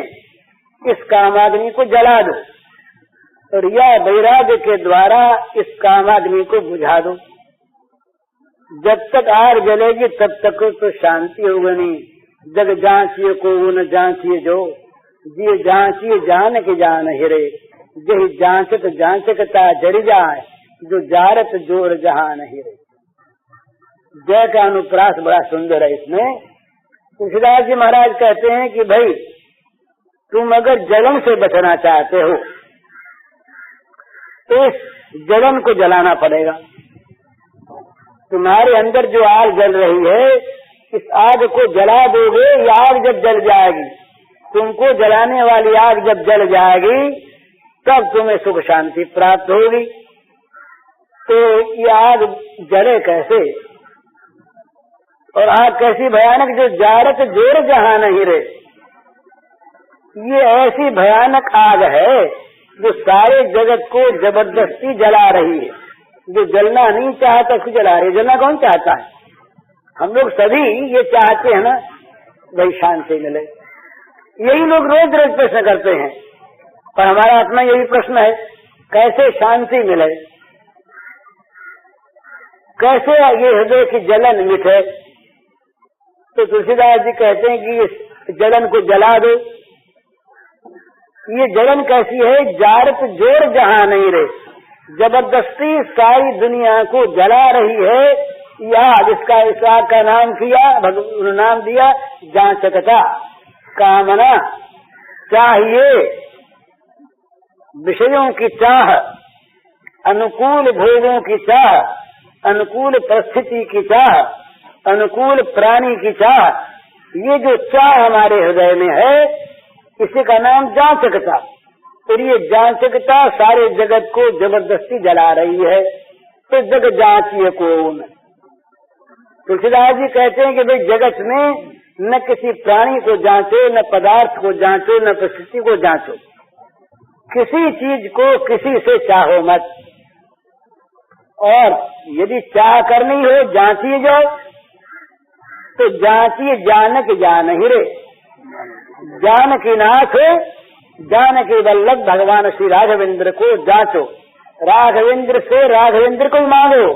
इस कामाग्नि को जला दो, और या वैराग्य के द्वारा इस कामाग्नि को बुझा दो। जब तक आग जलेगी तब तक तो शांति होगी नहीं। जग जांचिए को न जांचिए जो, जी जांचिए जान के जान हिरे, जही जांचत जांचकता जरी जाए, जो जारत जोर जहान हिरे। जय का अनुप्रास बड़ा सुंदर है। इसमें तुलसीदास जी महाराज कहते हैं कि भाई तुम अगर जलन से बचना चाहते हो तो इस जलन को जलाना पड़ेगा। तुम्हारे अंदर जो आग जल रही है, इस आग को जला दोगे, ये आग जब जल जाएगी, तुमको जलाने वाली आग जब जल जाएगी, तब तुम्हें सुख शांति प्राप्त होगी। तो ये आग जले कैसे? और आग कैसी भयानक, जो जारत जोर जहां नहीं रे। ये ऐसी भयानक आग है जो सारे जगत को जबरदस्ती जला रही है। जो जलना नहीं चाहता उसको जला रही है। जलना कौन चाहता है? हम लोग सभी ये चाहते हैं ना, भाई शांति मिले। यही लोग रोज रोज प्रश्न करते हैं, पर हमारा अपना यही प्रश्न है, कैसे शांति मिले, कैसे ये हृदय की जलन मिटे। तो तुलसीदास जी कहते हैं कि इस जलन को जला दो। ये जलन कैसी है? जारत जोर जहां नहीं रे, जबरदस्ती सारी दुनिया को जला रही है। यह जिसका इस आग का नाम किया, भगवान नाम दिया जांचकता। कामना चाहिए, विषयों की चाह, अनुकूल भोगों की चाह, अनुकूल परिस्थिति की चाह, अनुकूल प्राणी की चाह। ये जो चाह हमारे हृदय में है, इसी का नाम जांचकता। और ये जांचकता सारे जगत को जबरदस्ती जला रही है। तो जग जांचिए कौन? तुलसीदास जी कहते हैं कि भाई जगत में न किसी प्राणी को जांचो, न पदार्थ को जांचो, न परिस्थिति को जांचो। किसी चीज को किसी से चाहो मत। और यदि चाह करनी हो, जांचिए जाओ, तो जांचिए जानक जान ही रे। जानकी नाथ जानकी वल्लभ भगवान श्री राघवेंद्र को जांचो। राघवेंद्र से राघवेंद्र को मांगो,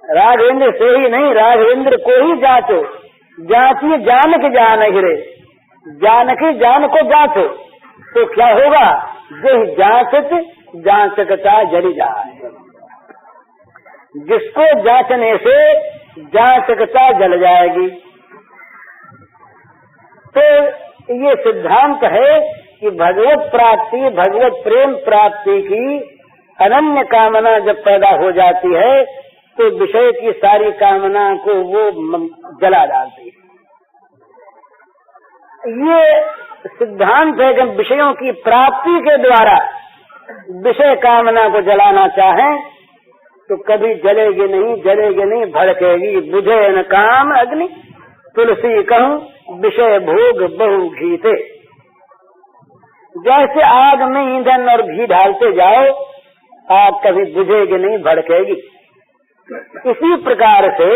राघवेंद्र से ही नहीं, राघवेंद्र को ही जांचो। जांचिए जानक जान ही रे, जानकी जान को जांचो। तो क्या होगा? जो जांचत जांचकता जली जाए। जिसको जांचने से जांचकता जल जाएगी। तो ये सिद्धांत है कि भगवत प्राप्ति, भगवत प्रेम प्राप्ति की अनन्य कामना जब पैदा हो जाती है, तो विषय की सारी कामना को वो जला डालती है। ये सिद्धांत है कि विषयों की प्राप्ति के द्वारा विषय कामना को जलाना चाहें तो कभी जलेगी नहीं, जलेगी नहीं, भड़केगी। बुझे न काम अग्नि तुलसी कहूँ, विषय भोग बहु घीते। जैसे आग में ईंधन और घी डालते जाओ, आग कभी बुझेगी नहीं, भड़केगी। इसी प्रकार से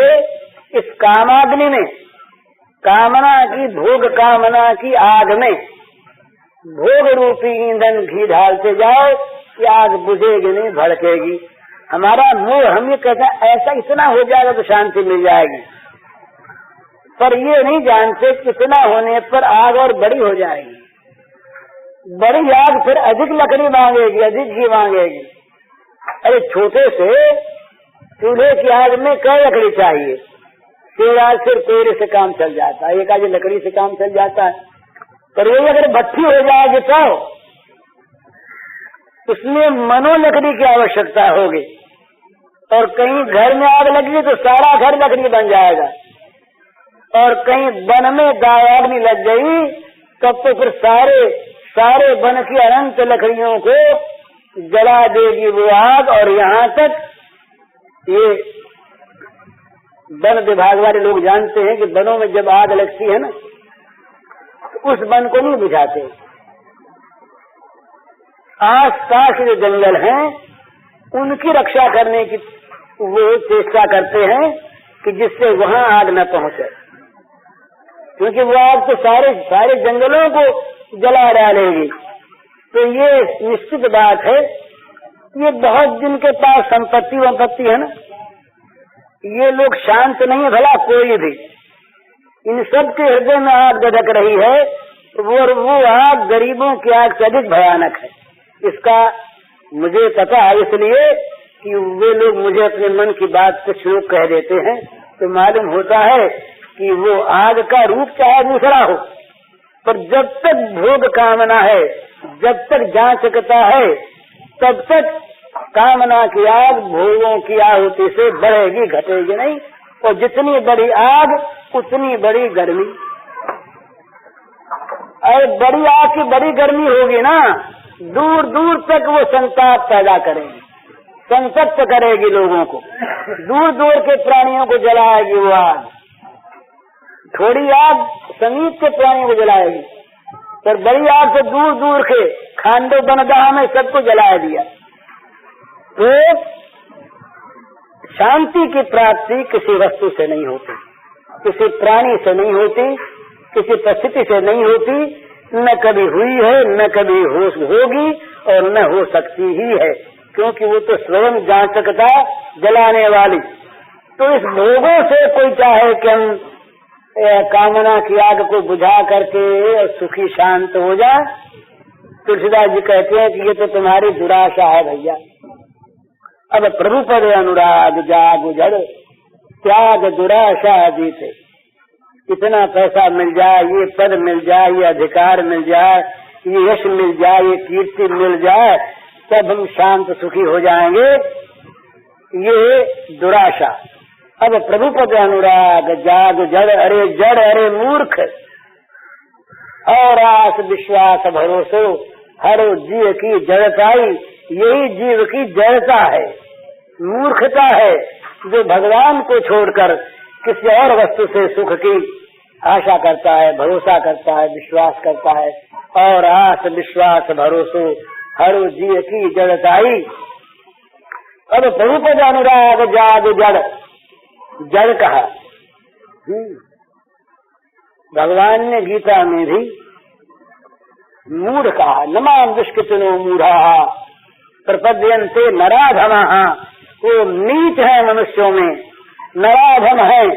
इस कामाग्नि में, कामना की, भोग कामना की आग में भोग रूपी ईंधन घी डालते जाओ, कि आग बुझेगी नहीं, भड़केगी। हमारा मोह, हम ये कहते हैं ऐसा इतना हो जाएगा तो शांति मिल जाएगी, पर ये नहीं जानते कितना होने पर आग और बड़ी हो जाएगी। बड़ी आग फिर अधिक लकड़ी मांगेगी, अधिक घी मांगेगी। अरे छोटे से चूल्हे की आग में क्या लकड़ी चाहिए? सिर्फ कोयले से काम चल जाता है, एक आधी लकड़ी से काम चल जाता है। पर वही अगर भट्टी हो जाएगी तो उसमें मनो लकड़ी की आवश्यकता होगी। और कहीं घर में आग लगी तो सारा घर लकड़ी बन जाएगा, और कहीं वन में आग लग गई तब तो फिर सारे वन की अनंत लकड़ियों को जला देगी वो आग। और यहाँ तक ये वन विभाग वाले लोग जानते हैं कि वनों में जब आग लगती है ना तो उस वन को नहीं बुझाते, आस पास जो जंगल हैं उनकी रक्षा करने की वो चेष्टा करते हैं कि जिससे वहाँ आग न पहुँचे, क्योंकि वो आग तो सारे जंगलों को जला डालेगी। तो ये निश्चित बात है, ये बहुत जिनके पास संपत्ति है ना, ये लोग शांत नहीं है भला कोई भी, इन सब के हृदय में आग धधक रही है। वो आग गरीबों की आग से अधिक भयानक है, इसका मुझे पता है, इसलिए कि वे लोग मुझे अपने मन की बात कुछ लोग कह देते हैं तो मालूम होता है कि वो आग का रूप चाहे दूसरा हो, पर जब तक भोग कामना है, जब तक जांचकता है, तब तक कामना की आग भोगों की आहुति से बढ़ेगी घटेगी नहीं। और जितनी बड़ी आग उतनी बड़ी गर्मी, और बड़ी आग की बड़ी गर्मी होगी ना, दूर दूर तक वो संताप पैदा करेगी, संतप्त करेगी लोगों को, दूर दूर के प्राणियों को जलाएगी वो आग। थोड़ी आग समीप के प्राणियों को जलाएगी, पर बड़ी आग से दूर दूर के खांडो बनदाह में सबको जला दिया। तो शांति की प्राप्ति किसी वस्तु से नहीं होती, किसी प्राणी से नहीं होती, किसी परिस्थिति से नहीं होती, न कभी हुई है, न कभी होगी और न हो सकती ही है, क्योंकि वो तो स्वयं जांचकता जलाने वाली। तो इस भोगों से कोई चाहे कि हम कामना की आग को बुझा करके और सुखी शांत हो जाए, तुलसीदास जी कहते हैं कि ये तो तुम्हारी दुराशा है भैया। अब प्रभु पद अनुराग जाग उजड़ त्याग दुराशा जीते, इतना पैसा मिल जाए, ये पद मिल जाए, ये अधिकार मिल जाए, ये यश मिल जाए, ये कीर्ति मिल जाए, तब हम शांत सुखी हो जाएंगे, ये दुराशा। अब प्रभु पद अनुराग जाग जड़, अरे जड़ अरे मूर्ख, और आस विश्वास भरोसो हरो जीव की जड़ताई, यही जीव की जड़ता है, मूर्खता है, जो भगवान को छोड़कर किसी और वस्तु से सुख की आशा करता है, भरोसा करता है, विश्वास करता है। और आस विश्वास भरोसो हरो जीव की जड़ताई। अब प्रभु पद अनुराग जाग जड़, जड़ कहा। भगवान ने गीता में भी मूढ़ कहा, नमाम दुष्कृतिनो मूढ़ा प्रपद्यन्ते नराधमः, वो नीच है मनुष्यों में, नराधम है,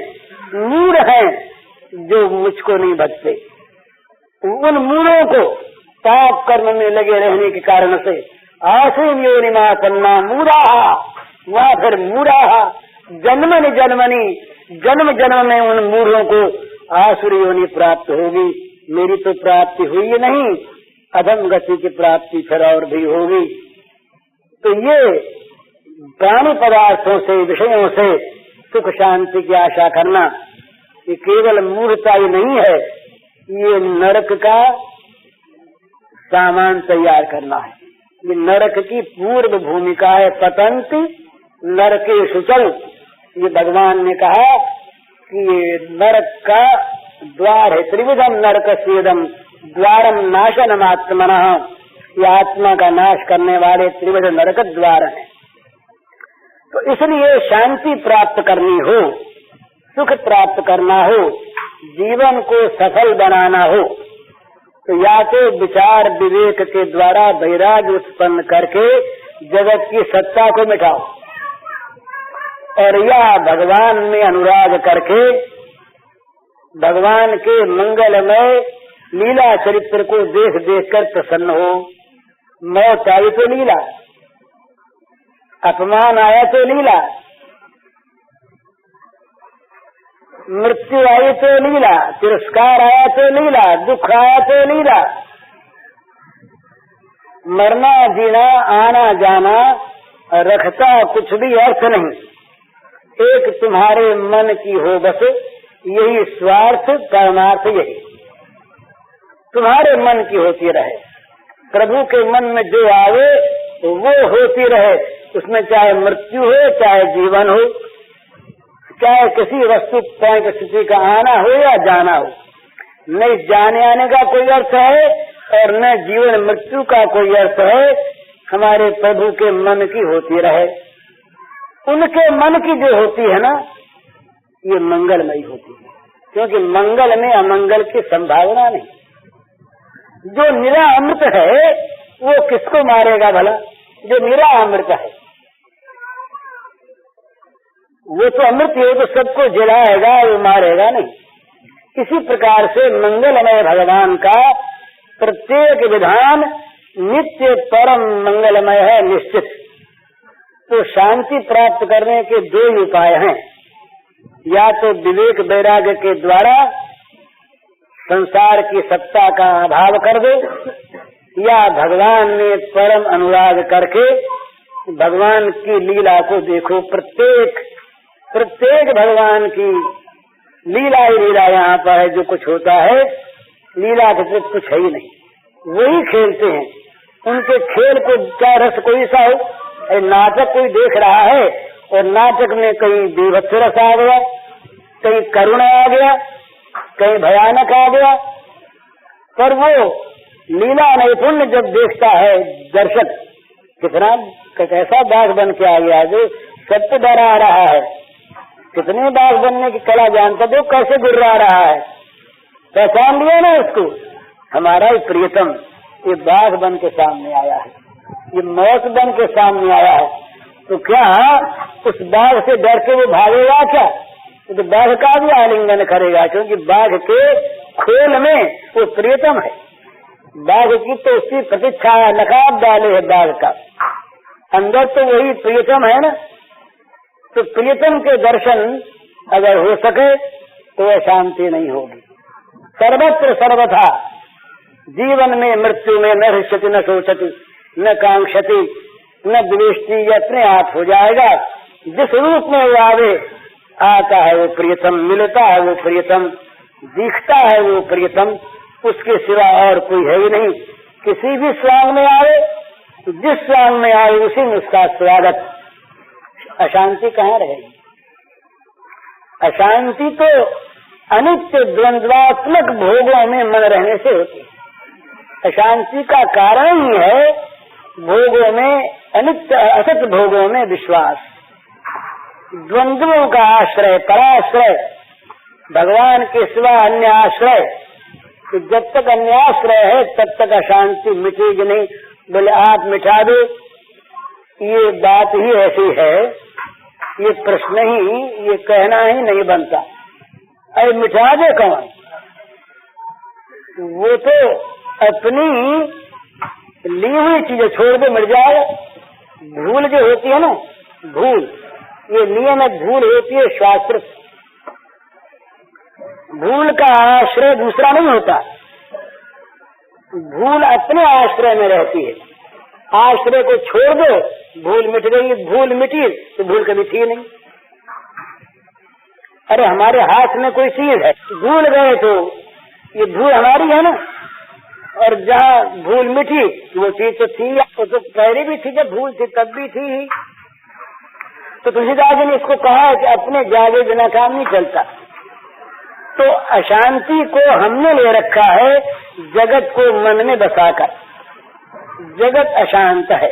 मूढ़ है, जो मुझको नहीं भजते। उन मूढ़ों को पाप कर्म में लगे रहने के कारण से आसीन योनिमा पन्ना मूढ़ा, वहाँ फिर मूढ़ा जन्मनि जन्मनि, जन्म जन्म में उन मूढ़ों को आसुर योनि प्राप्त होगी। मेरी तो प्राप्ति हुई नहीं, अधम गति की प्राप्ति फिर और भी होगी। तो ये प्राणी पदार्थों से, विषयों से सुख शांति की आशा करना, ये केवल मूर्खता ही नहीं है, ये नरक का सामान तैयार करना है। ये नरक की पूर्व भूमिका है, पतंति नरके सुचल। ये भगवान ने कहा कि ये नरक का द्वार है, त्रिविधम नरक स्वेदम द्वारम नाशनम आत्मनः, ये आत्मा का नाश करने वाले त्रिविध नरक द्वार है। तो इसलिए शांति प्राप्त करनी हो, सुख प्राप्त करना हो, जीवन को सफल बनाना हो, तो या तो विचार विवेक के द्वारा वैराग्य उत्पन्न करके जगत की सत्ता को मिटाओ, और या भगवान में अनुराग करके भगवान के मंगलमय लीला चरित्र को देख देख कर प्रसन्न हो। मौत आई तो लीला, अपमान आया तो लीला, मृत्यु आई तो लीला, तिरस्कार आया तो लीला, दुख आया तो लीला। मरना जीना आना जाना रखता कुछ भी अर्थ नहीं। तुम्हारे मन की हो बस, यही स्वार्थ परमार्थ यही तुम्हारे मन की होती रहे। प्रभु के मन में जो आवे वो होती रहे, उसमें चाहे मृत्यु हो चाहे जीवन हो, चाहे किसी वस्तु स्थिति का आना हो या जाना हो। न जाने आने का कोई अर्थ है और न जीवन मृत्यु का कोई अर्थ है। हमारे प्रभु के मन की होती रहे। उनके मन की जो होती है ना, ये मंगलमयी होती है, क्योंकि मंगल में अमंगल की संभावना नहीं। जो निरा अमृत है वो किसको मारेगा भला? जो निरा अमृत है वो तो अमृत है, तो सबको जलाएगा, वो मारेगा नहीं। इसी प्रकार से मंगलमय भगवान का प्रत्येक विधान नित्य परम मंगलमय है निश्चित। तो शांति प्राप्त करने के दो ही उपाय हैं, या तो विवेक वैराग्य के द्वारा संसार की सत्ता का अभाव कर दो, या भगवान में परम अनुराग करके भगवान की लीला को देखो। प्रत्येक भगवान की लीला ही लीला यहाँ पर है। जो कुछ होता है लीला के सिर्फ कुछ है ही नहीं, वही खेलते हैं। उनके खेल को क्या रस कोई सा हो। नाटक कोई देख रहा है और नाटक में कहीं बीभत्स रस आ गया, कहीं करुणा आ गया, कहीं भयानक आ गया, पर वो लीला नैपुण्य जब देखता है दर्शक, कितना कैसा बाघ बन के आ गया जो सबको डरा रहा है, कितने बाघ बनने की कला जानता, तो कैसे गुर्रा रहा है। पहचान लिया ना उसको, हमारा ही प्रियतम ये बाघ बन के सामने आया है, ये मौत बन के सामने आया है। तो क्या उस बाघ से डर के वो भागेगा क्या? तो बाघ का भी आलिंगन करेगा, क्योंकि बाघ के खोल में वो प्रियतम है। बाघ की तो उसकी प्रतीक्षा नकाब डाले है बाघ का, अंदर तो वही प्रियतम है ना। तो प्रियतम के दर्शन अगर हो सके तो शांति नहीं होगी। सर्वत्र सर्वथा जीवन में मृत्यु में न हृष्यति न शोचति न कांक्षति न द्वेष्टि, ये अपने आप हो जाएगा। जिस रूप में वो आवे आता है वो प्रियतम, मिलता है वो प्रियतम, दिखता है वो प्रियतम, उसके सिवा और कोई है ही नहीं। किसी भी स्वांग में आवे, जिस स्वांग में आए उसी में उसका स्वागत। अशांति कहाँ रहेगी? अशांति तो अनित्य द्वंद्वात्मक भोगों में मन रहने से होती है। अशांति का कारण ही है भोगों में, अनित्य असत भोगों में विश्वास, द्वंद्वों का आश्रय, पराश्रय, भगवान के सिवा अन्य आश्रय। तो जब तक अन्य आश्रय है तब तक अशांति मिटेगी नहीं। बोले आप मिटा दो, ये बात ही ऐसी है, ये प्रश्न ही, ये कहना ही नहीं बनता। अरे मिटा दे कौन? वो तो अपनी ली हुई चीजें छोड़ दे मिट जाएगा। भूल जो होती है ना, भूल, ये नियम है, भूल होती है शास्त्र। भूल का आश्रय दूसरा नहीं होता, भूल अपने आश्रय में रहती है। आश्रय को छोड़ दो, भूल मिट गई। भूल मिटी तो भूल कभी थी नहीं। अरे हमारे हाथ में कोई चीज है, भूल गए तो ये भूल हमारी है ना, और जहाँ भूल मिटी वो चीज तो थी, वो तो पहले भी थी, जब भूल थी तब भी थी। तो तुलसीदास जी ने इसको कहा कि अपने जागे बिना काम नहीं चलता। तो अशांति को हमने ले रखा है जगत को मन में बसाकर। जगत अशांत है,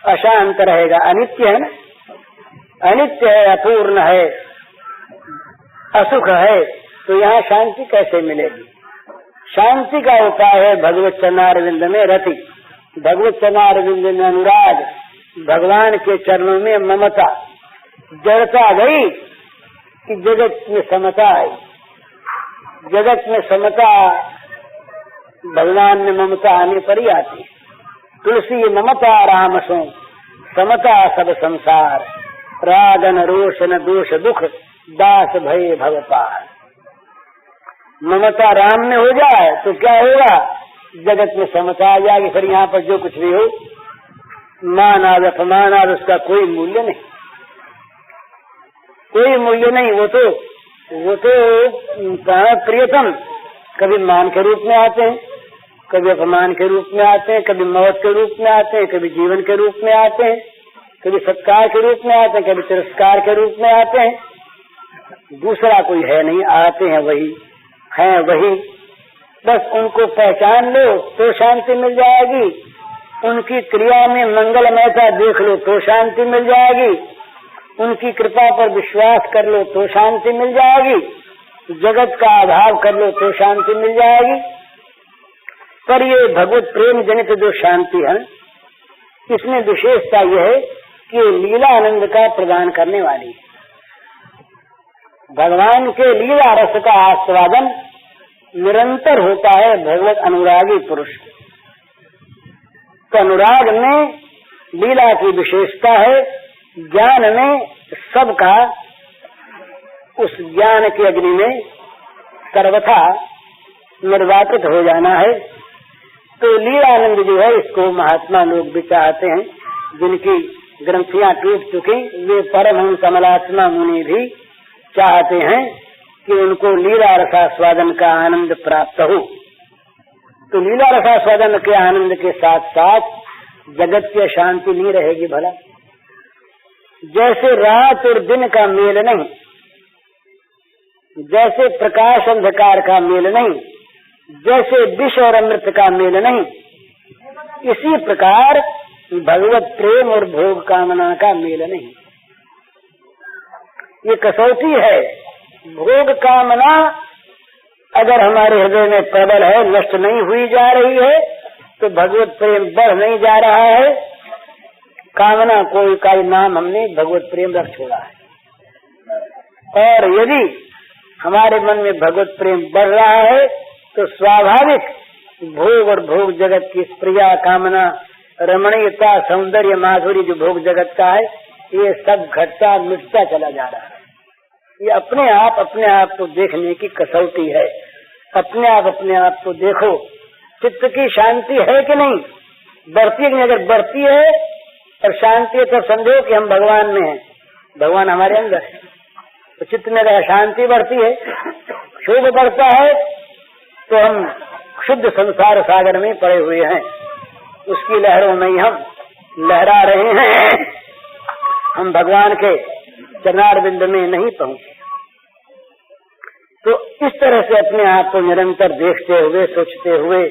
अशांत रहेगा, अनित्य है ना, अनित्य है, अपूर्ण है, असुख है। तो यहाँ शांति कैसे मिलेगी? शांति का उपाय है भगवत चरणारविंद में रति, भगवत चरणारविंद में अनुराग, भगवान के चरणों में ममता। जड़ता गई कि जगत में समता आई। जगत में समता भगवान में ममता आने पर ही आती है। तुलसी ममता राम सो समता सब संसार, राग न रोष न दोष दुख दास भय भवपार। ममता राम में हो जाए तो क्या होगा? जगत में समता आ जाएगी। फिर यहाँ पर जो कुछ भी हो, मान आज अपमान आज, उसका कोई मूल्य नहीं। कोई मूल्य नहीं। वो तो प्रियतम कभी मान के रूप में आते हैं, कभी अपमान के रूप में आते हैं, कभी मौत के रूप में आते हैं, कभी जीवन के रूप में आते हैं, कभी सत्कार के रूप में आते हैं, कभी तिरस्कार के रूप में आते हैं। दूसरा कोई है नहीं, आते हैं वही, हैं वही। बस उनको पहचान लो तो शांति मिल जाएगी, उनकी क्रिया में मंगलमयता देख लो तो शांति मिल जाएगी, उनकी कृपा पर विश्वास कर लो तो शांति मिल जाएगी, जगत का अभाव कर लो तो शांति मिल जाएगी। पर ये भगवत प्रेम जनित जो शांति है, इसमें विशेषता यह है कि लीला आनंद का प्रदान करने वाली है। भगवान के लीला रस का आस्वादन निरंतर होता है भगवत अनुरागी पुरुष। तो अनुराग में लीला की विशेषता है, ज्ञान में सबका उस ज्ञान की अग्नि में सर्वथा निर्वापित हो जाना है। तो लीलानंद जो है, इसको महात्मा लोग भी चाहते हैं, जिनकी ग्रंथियां टूट चुकी, वे परमहंस कमलात्मा मुनि भी चाहते हैं कि उनको लीला रसास्वादन का आनंद प्राप्त हो। तो लीला रसास्वादन के आनंद के साथ साथ जगत की शांति नहीं रहेगी भला। जैसे रात और दिन का मेल नहीं, जैसे प्रकाश अंधकार का मेल नहीं, जैसे विष और अमृत का मेल नहीं, इसी प्रकार भगवत प्रेम और भोग कामना का मेल नहीं। ये कसौटी है। भोग कामना अगर हमारे हृदय में प्रबल है, नष्ट नहीं हुई जा रही है, तो भगवत प्रेम बढ़ नहीं जा रहा है। कामना कोई का नाम हमने भगवत प्रेम रख छोड़ा है। और यदि हमारे मन में भगवत प्रेम बढ़ रहा है, तो स्वाभाविक भोग और भोग जगत की प्रिया कामना, रमणीयता, सौंदर्य, माधुर्य जो भोग जगत का है, ये सब घटता मिटता चला जा रहा है। ये अपने आप को देखने की कसौटी है। अपने आप को देखो, चित्त की शांति है कि नहीं, बढ़ती है कि नहीं। अगर बढ़ती है और शांति है, तब समझो कि हम भगवान में हैं, भगवान हमारे अंदर है। तो चित्त में अगर शांति बढ़ती है, शोभ बढ़ता है, तो हम शुद्ध संसार सागर में पड़े हुए हैं, उसकी लहरों में ही हम लहरा रहे हैं। हम भगवान के चरणारविंद में नहीं पहुंचे। तो इस तरह से अपने आप को निरंतर देखते हुए, सोचते हुए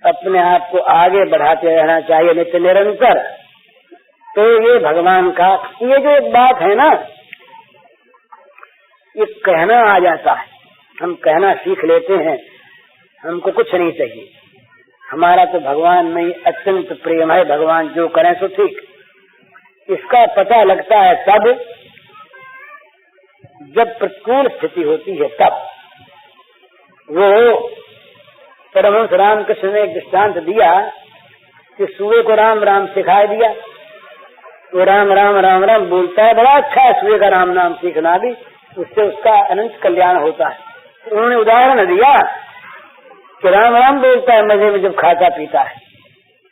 अपने आप को आगे बढ़ाते रहना चाहिए, नित्य निरंतर। तो ये भगवान का ये जो एक बात है ना, ये कहना आ जाता है, हम कहना सीख लेते हैं, हमको कुछ नहीं चाहिए, हमारा तो भगवान में अत्यंत प्रेम है, भगवान जो करें सो ठीक। इसका पता लगता है तब जब प्रतिकूल स्थिति होती है, तब। वो परमहंस रामकृष्ण ने एक दृष्टांत दिया कि सूर्य को राम राम सिखाई दिया, वो राम राम राम राम बोलता है, बड़ा अच्छा है सूर्य का राम नाम सीखना भी, उससे उसका अनंत कल्याण होता है। उन्होंने उदाहरण दिया कि राम राम बोलता है मजे में जब खाता पीता है,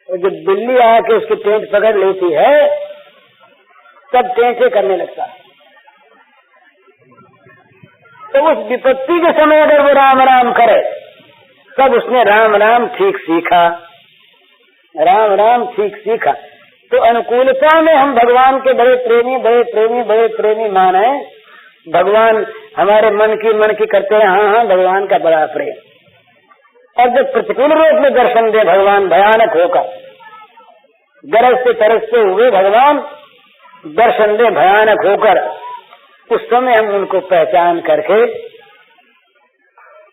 और जब बिल्ली आके उसकी टेंट पकड़ लेती है, तब टेंटे करने लगता है। तो उस विपत्ति के समय अगर वो राम राम करे, तब उसने राम राम ठीक सीखा, राम राम ठीक सीखा। तो अनुकूलता में हम भगवान के बड़े प्रेमी माने। भगवान हमारे मन की करते हैं, हाँ भगवान का बड़ा प्रेम। और जब प्रतिकूल रूप में दर्शन दे भगवान भयानक होकर, गरजते तरसते हुए भगवान दर्शन दे भयानक होकर, उस समय हम उनको पहचान करके,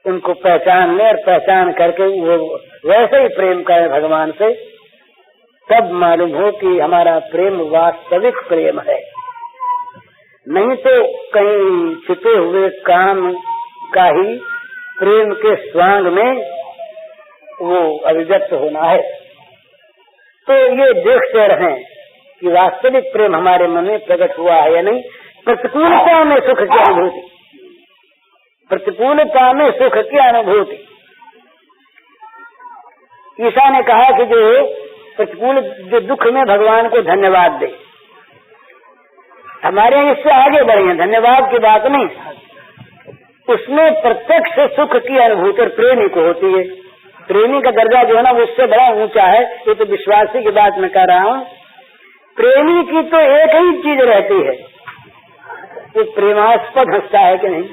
उनको पहचान ले और पहचान करके वो वैसे ही प्रेम करें भगवान से, तब मालूम हो कि हमारा प्रेम वास्तविक प्रेम है। नहीं तो कहीं छिपे हुए काम का ही प्रेम के स्वांग में वो अभिव्यक्त होना है। तो ये देखते रहें कि वास्तविक प्रेम हमारे मन में प्रकट हुआ है या नहीं। प्रतिकूलता में सुख की अनुभूति, प्रतिकूलता में सुख की अनुभूति। ईसा ने कहा कि जो प्रतिकूल, जो दुख में भगवान को धन्यवाद दे, हमारे यहाँ इससे आगे बढ़े हैं, धन्यवाद की बात नहीं। उसमें प्रत्यक्ष सुख की अनुभूति प्रेमी को होती है। प्रेमी का दर्जा जो है ना, वो उससे बड़ा ऊंचा है। ये तो विश्वासी की बात मैं कह रहा हूँ। प्रेमी की तो एक ही चीज रहती है, वो प्रेमास्पद हंसता है कि नहीं।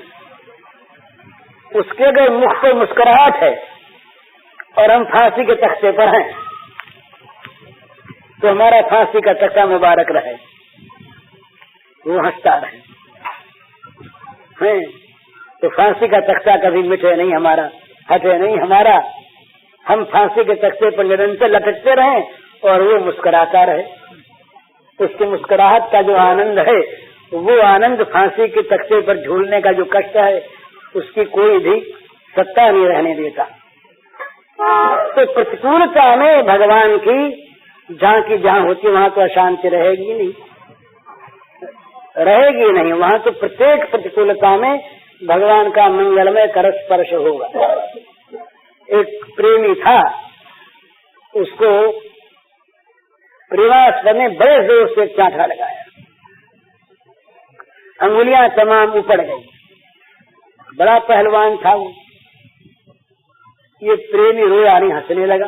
उसके अगर मुख पर मुस्कुराहट है और हम फांसी के तख्ते पर हैं, तो हमारा फांसी का तख्ता मुबारक रहे, वो हंसता रहे हैं। तो फांसी का तख्ता कभी मिटे नहीं हमारा, हटे नहीं हमारा। हम फांसी के तख्ते पर निरंतर लटकते रहें और वो मुस्कुराता रहे। उसकी मुस्कुराहट का जो आनंद है, वो आनंद फांसी के तख्ते पर झूलने का जो कष्ट है, उसकी कोई भी सत्ता नहीं रहने देता। तो प्रतिकूलता में भगवान की जहाँ होती वहाँ तो अशांति रहेगी नहीं, रहेगी नहीं। वहाँ तो प्रत्येक प्रतिकूलता में भगवान का मंगलमय कर स्पर्श होगा। एक प्रेमी था, उसको प्रेमास्पद ने बड़े जोर से चांटा लगाया, अंगुलियां तमाम ऊपर गई। बड़ा पहलवान था वो। ये प्रेमी रोया नहीं, हंसने लगा।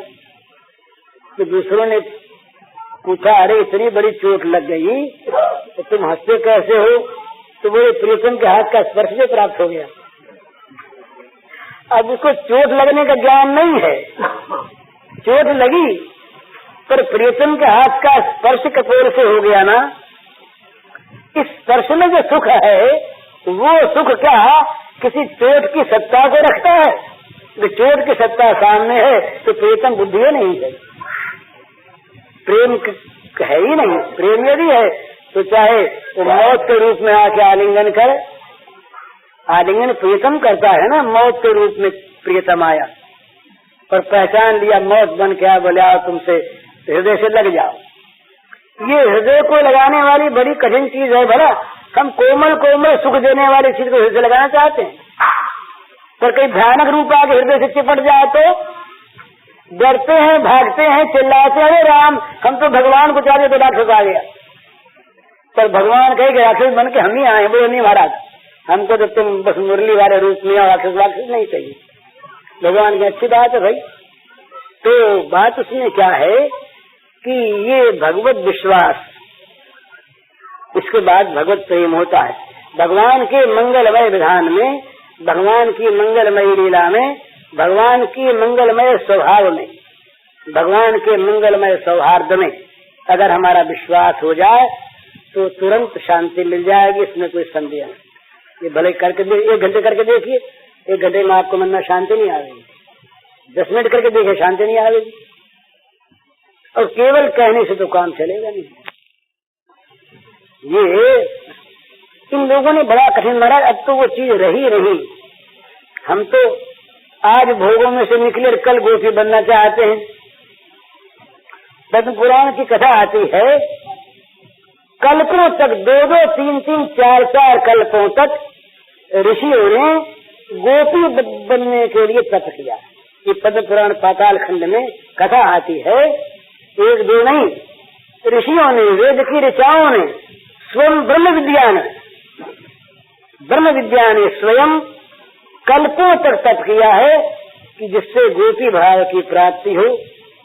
तो दूसरों ने पूछा, अरे इतनी बड़ी चोट लग गई तो तुम हंसते कैसे हो? तो बोले, प्रियतम के हाथ का स्पर्श भी प्राप्त हो गया। अब उसको चोट लगने का ज्ञान नहीं है। चोट लगी पर प्रियतम के हाथ का स्पर्श कपोल से हो गया ना। इस स्पर्श में जो सुख है, वो सुख क्या किसी चोट की सत्ता को रखता है? जो चोट की सत्ता सामने है तो प्रियतम बुद्धि ही नहीं है, प्रेम है ही नहीं। प्रेम यदि है तो चाहे वो मौत के रूप में आके आलिंगन करे, आलिंगन प्रियतम करता है ना। मौत के रूप में प्रियतम आया और पहचान लिया, मौत बन के आ, बोले आओ तुमसे हृदय से लग जाओ। ये हृदय को लगाने वाली बड़ी कठिन चीज है। भला हम कोमल कोमल सुख देने वाली चीज को हृदय लगाना चाहते हैं, पर कहीं भयानक रूप आके हृदय से चिपट जाए तो डरते हैं, भागते हैं, चिल्लाते हैं, अरे राम हम तो भगवान को चाहते तो राक्षस आ गया। पर भगवान कहे राक्षस बन के हम ही आए, बोले नहीं महाराज, हमको तो तुम बस मुरली वाले रूप में राक्षस वाक्षस नहीं चाहिए। भगवान की अच्छी बात है भाई। तो बात उसमें क्या है कि ये भगवत विश्वास, इसके बाद भगवत प्रेम होता है। भगवान के मंगलमय विधान में, भगवान की मंगलमय लीला में, भगवान की मंगलमय स्वभाव में, भगवान के मंगलमय सौहार्द में अगर हमारा विश्वास हो जाए तो तुरंत शांति मिल जाएगी, इसमें कोई संदेह नहीं। ये भले करके 1 घंटे करके देखिए, 1 घंटे में आपको मन में शांति नहीं आएगी। 10 मिनट करके देखिए, शांति नहीं आएगी। और केवल कहने से तो काम चलेगा नहीं। ये इन लोगों ने बड़ा कठिन मारा। अब तो वो चीज रही नहीं। हम तो आज भोगों में से निकले कल गोपी बनना चाहते हैं। पद्म पुराण की कथा आती है, कल्पों तक 2-2, 3-3, 4-4 कल्पों तक ऋषियों ने गोपी बनने के लिए तप किया। ये पद्म पुराण पाताल खंड में कथा आती है। 1-2 नहीं, ऋषियों ने, वेद की ऋचाओं ने, स्वयं ब्रह्म विद्या ने स्वयं कल्पों तक तप किया है कि जिससे गोपी भाव की प्राप्ति हो,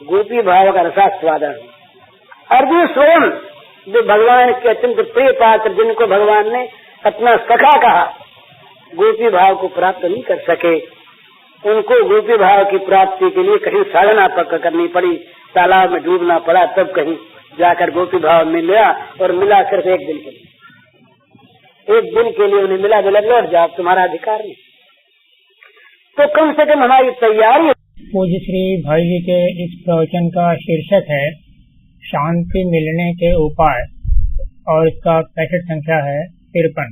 गोपी भाव का रसास्वादन हो। अर्जुन स्वयं जो भगवान के अत्यंत प्रिय पात्र, जिनको भगवान ने अपना सखा कहा, गोपी भाव को प्राप्त नहीं कर सके। उनको गोपी भाव की प्राप्ति के लिए कहीं साधना पक्का करनी पड़ी, तालाब में डूबना पड़ा, तब कहीं जाकर गोपी भाव में मिला। और मिला सिर्फ 1 दिन के लिए, 1 दिन के लिए उन्हें मिला। बोला लौट जाओ, तुम्हारा अधिकार नहीं। तो कम से कम हमारी तैयारी। पूज्य श्री भाई जी के इस प्रवचन का शीर्षक है शांति मिलने के उपाय और इसका कैसेट संख्या है 53।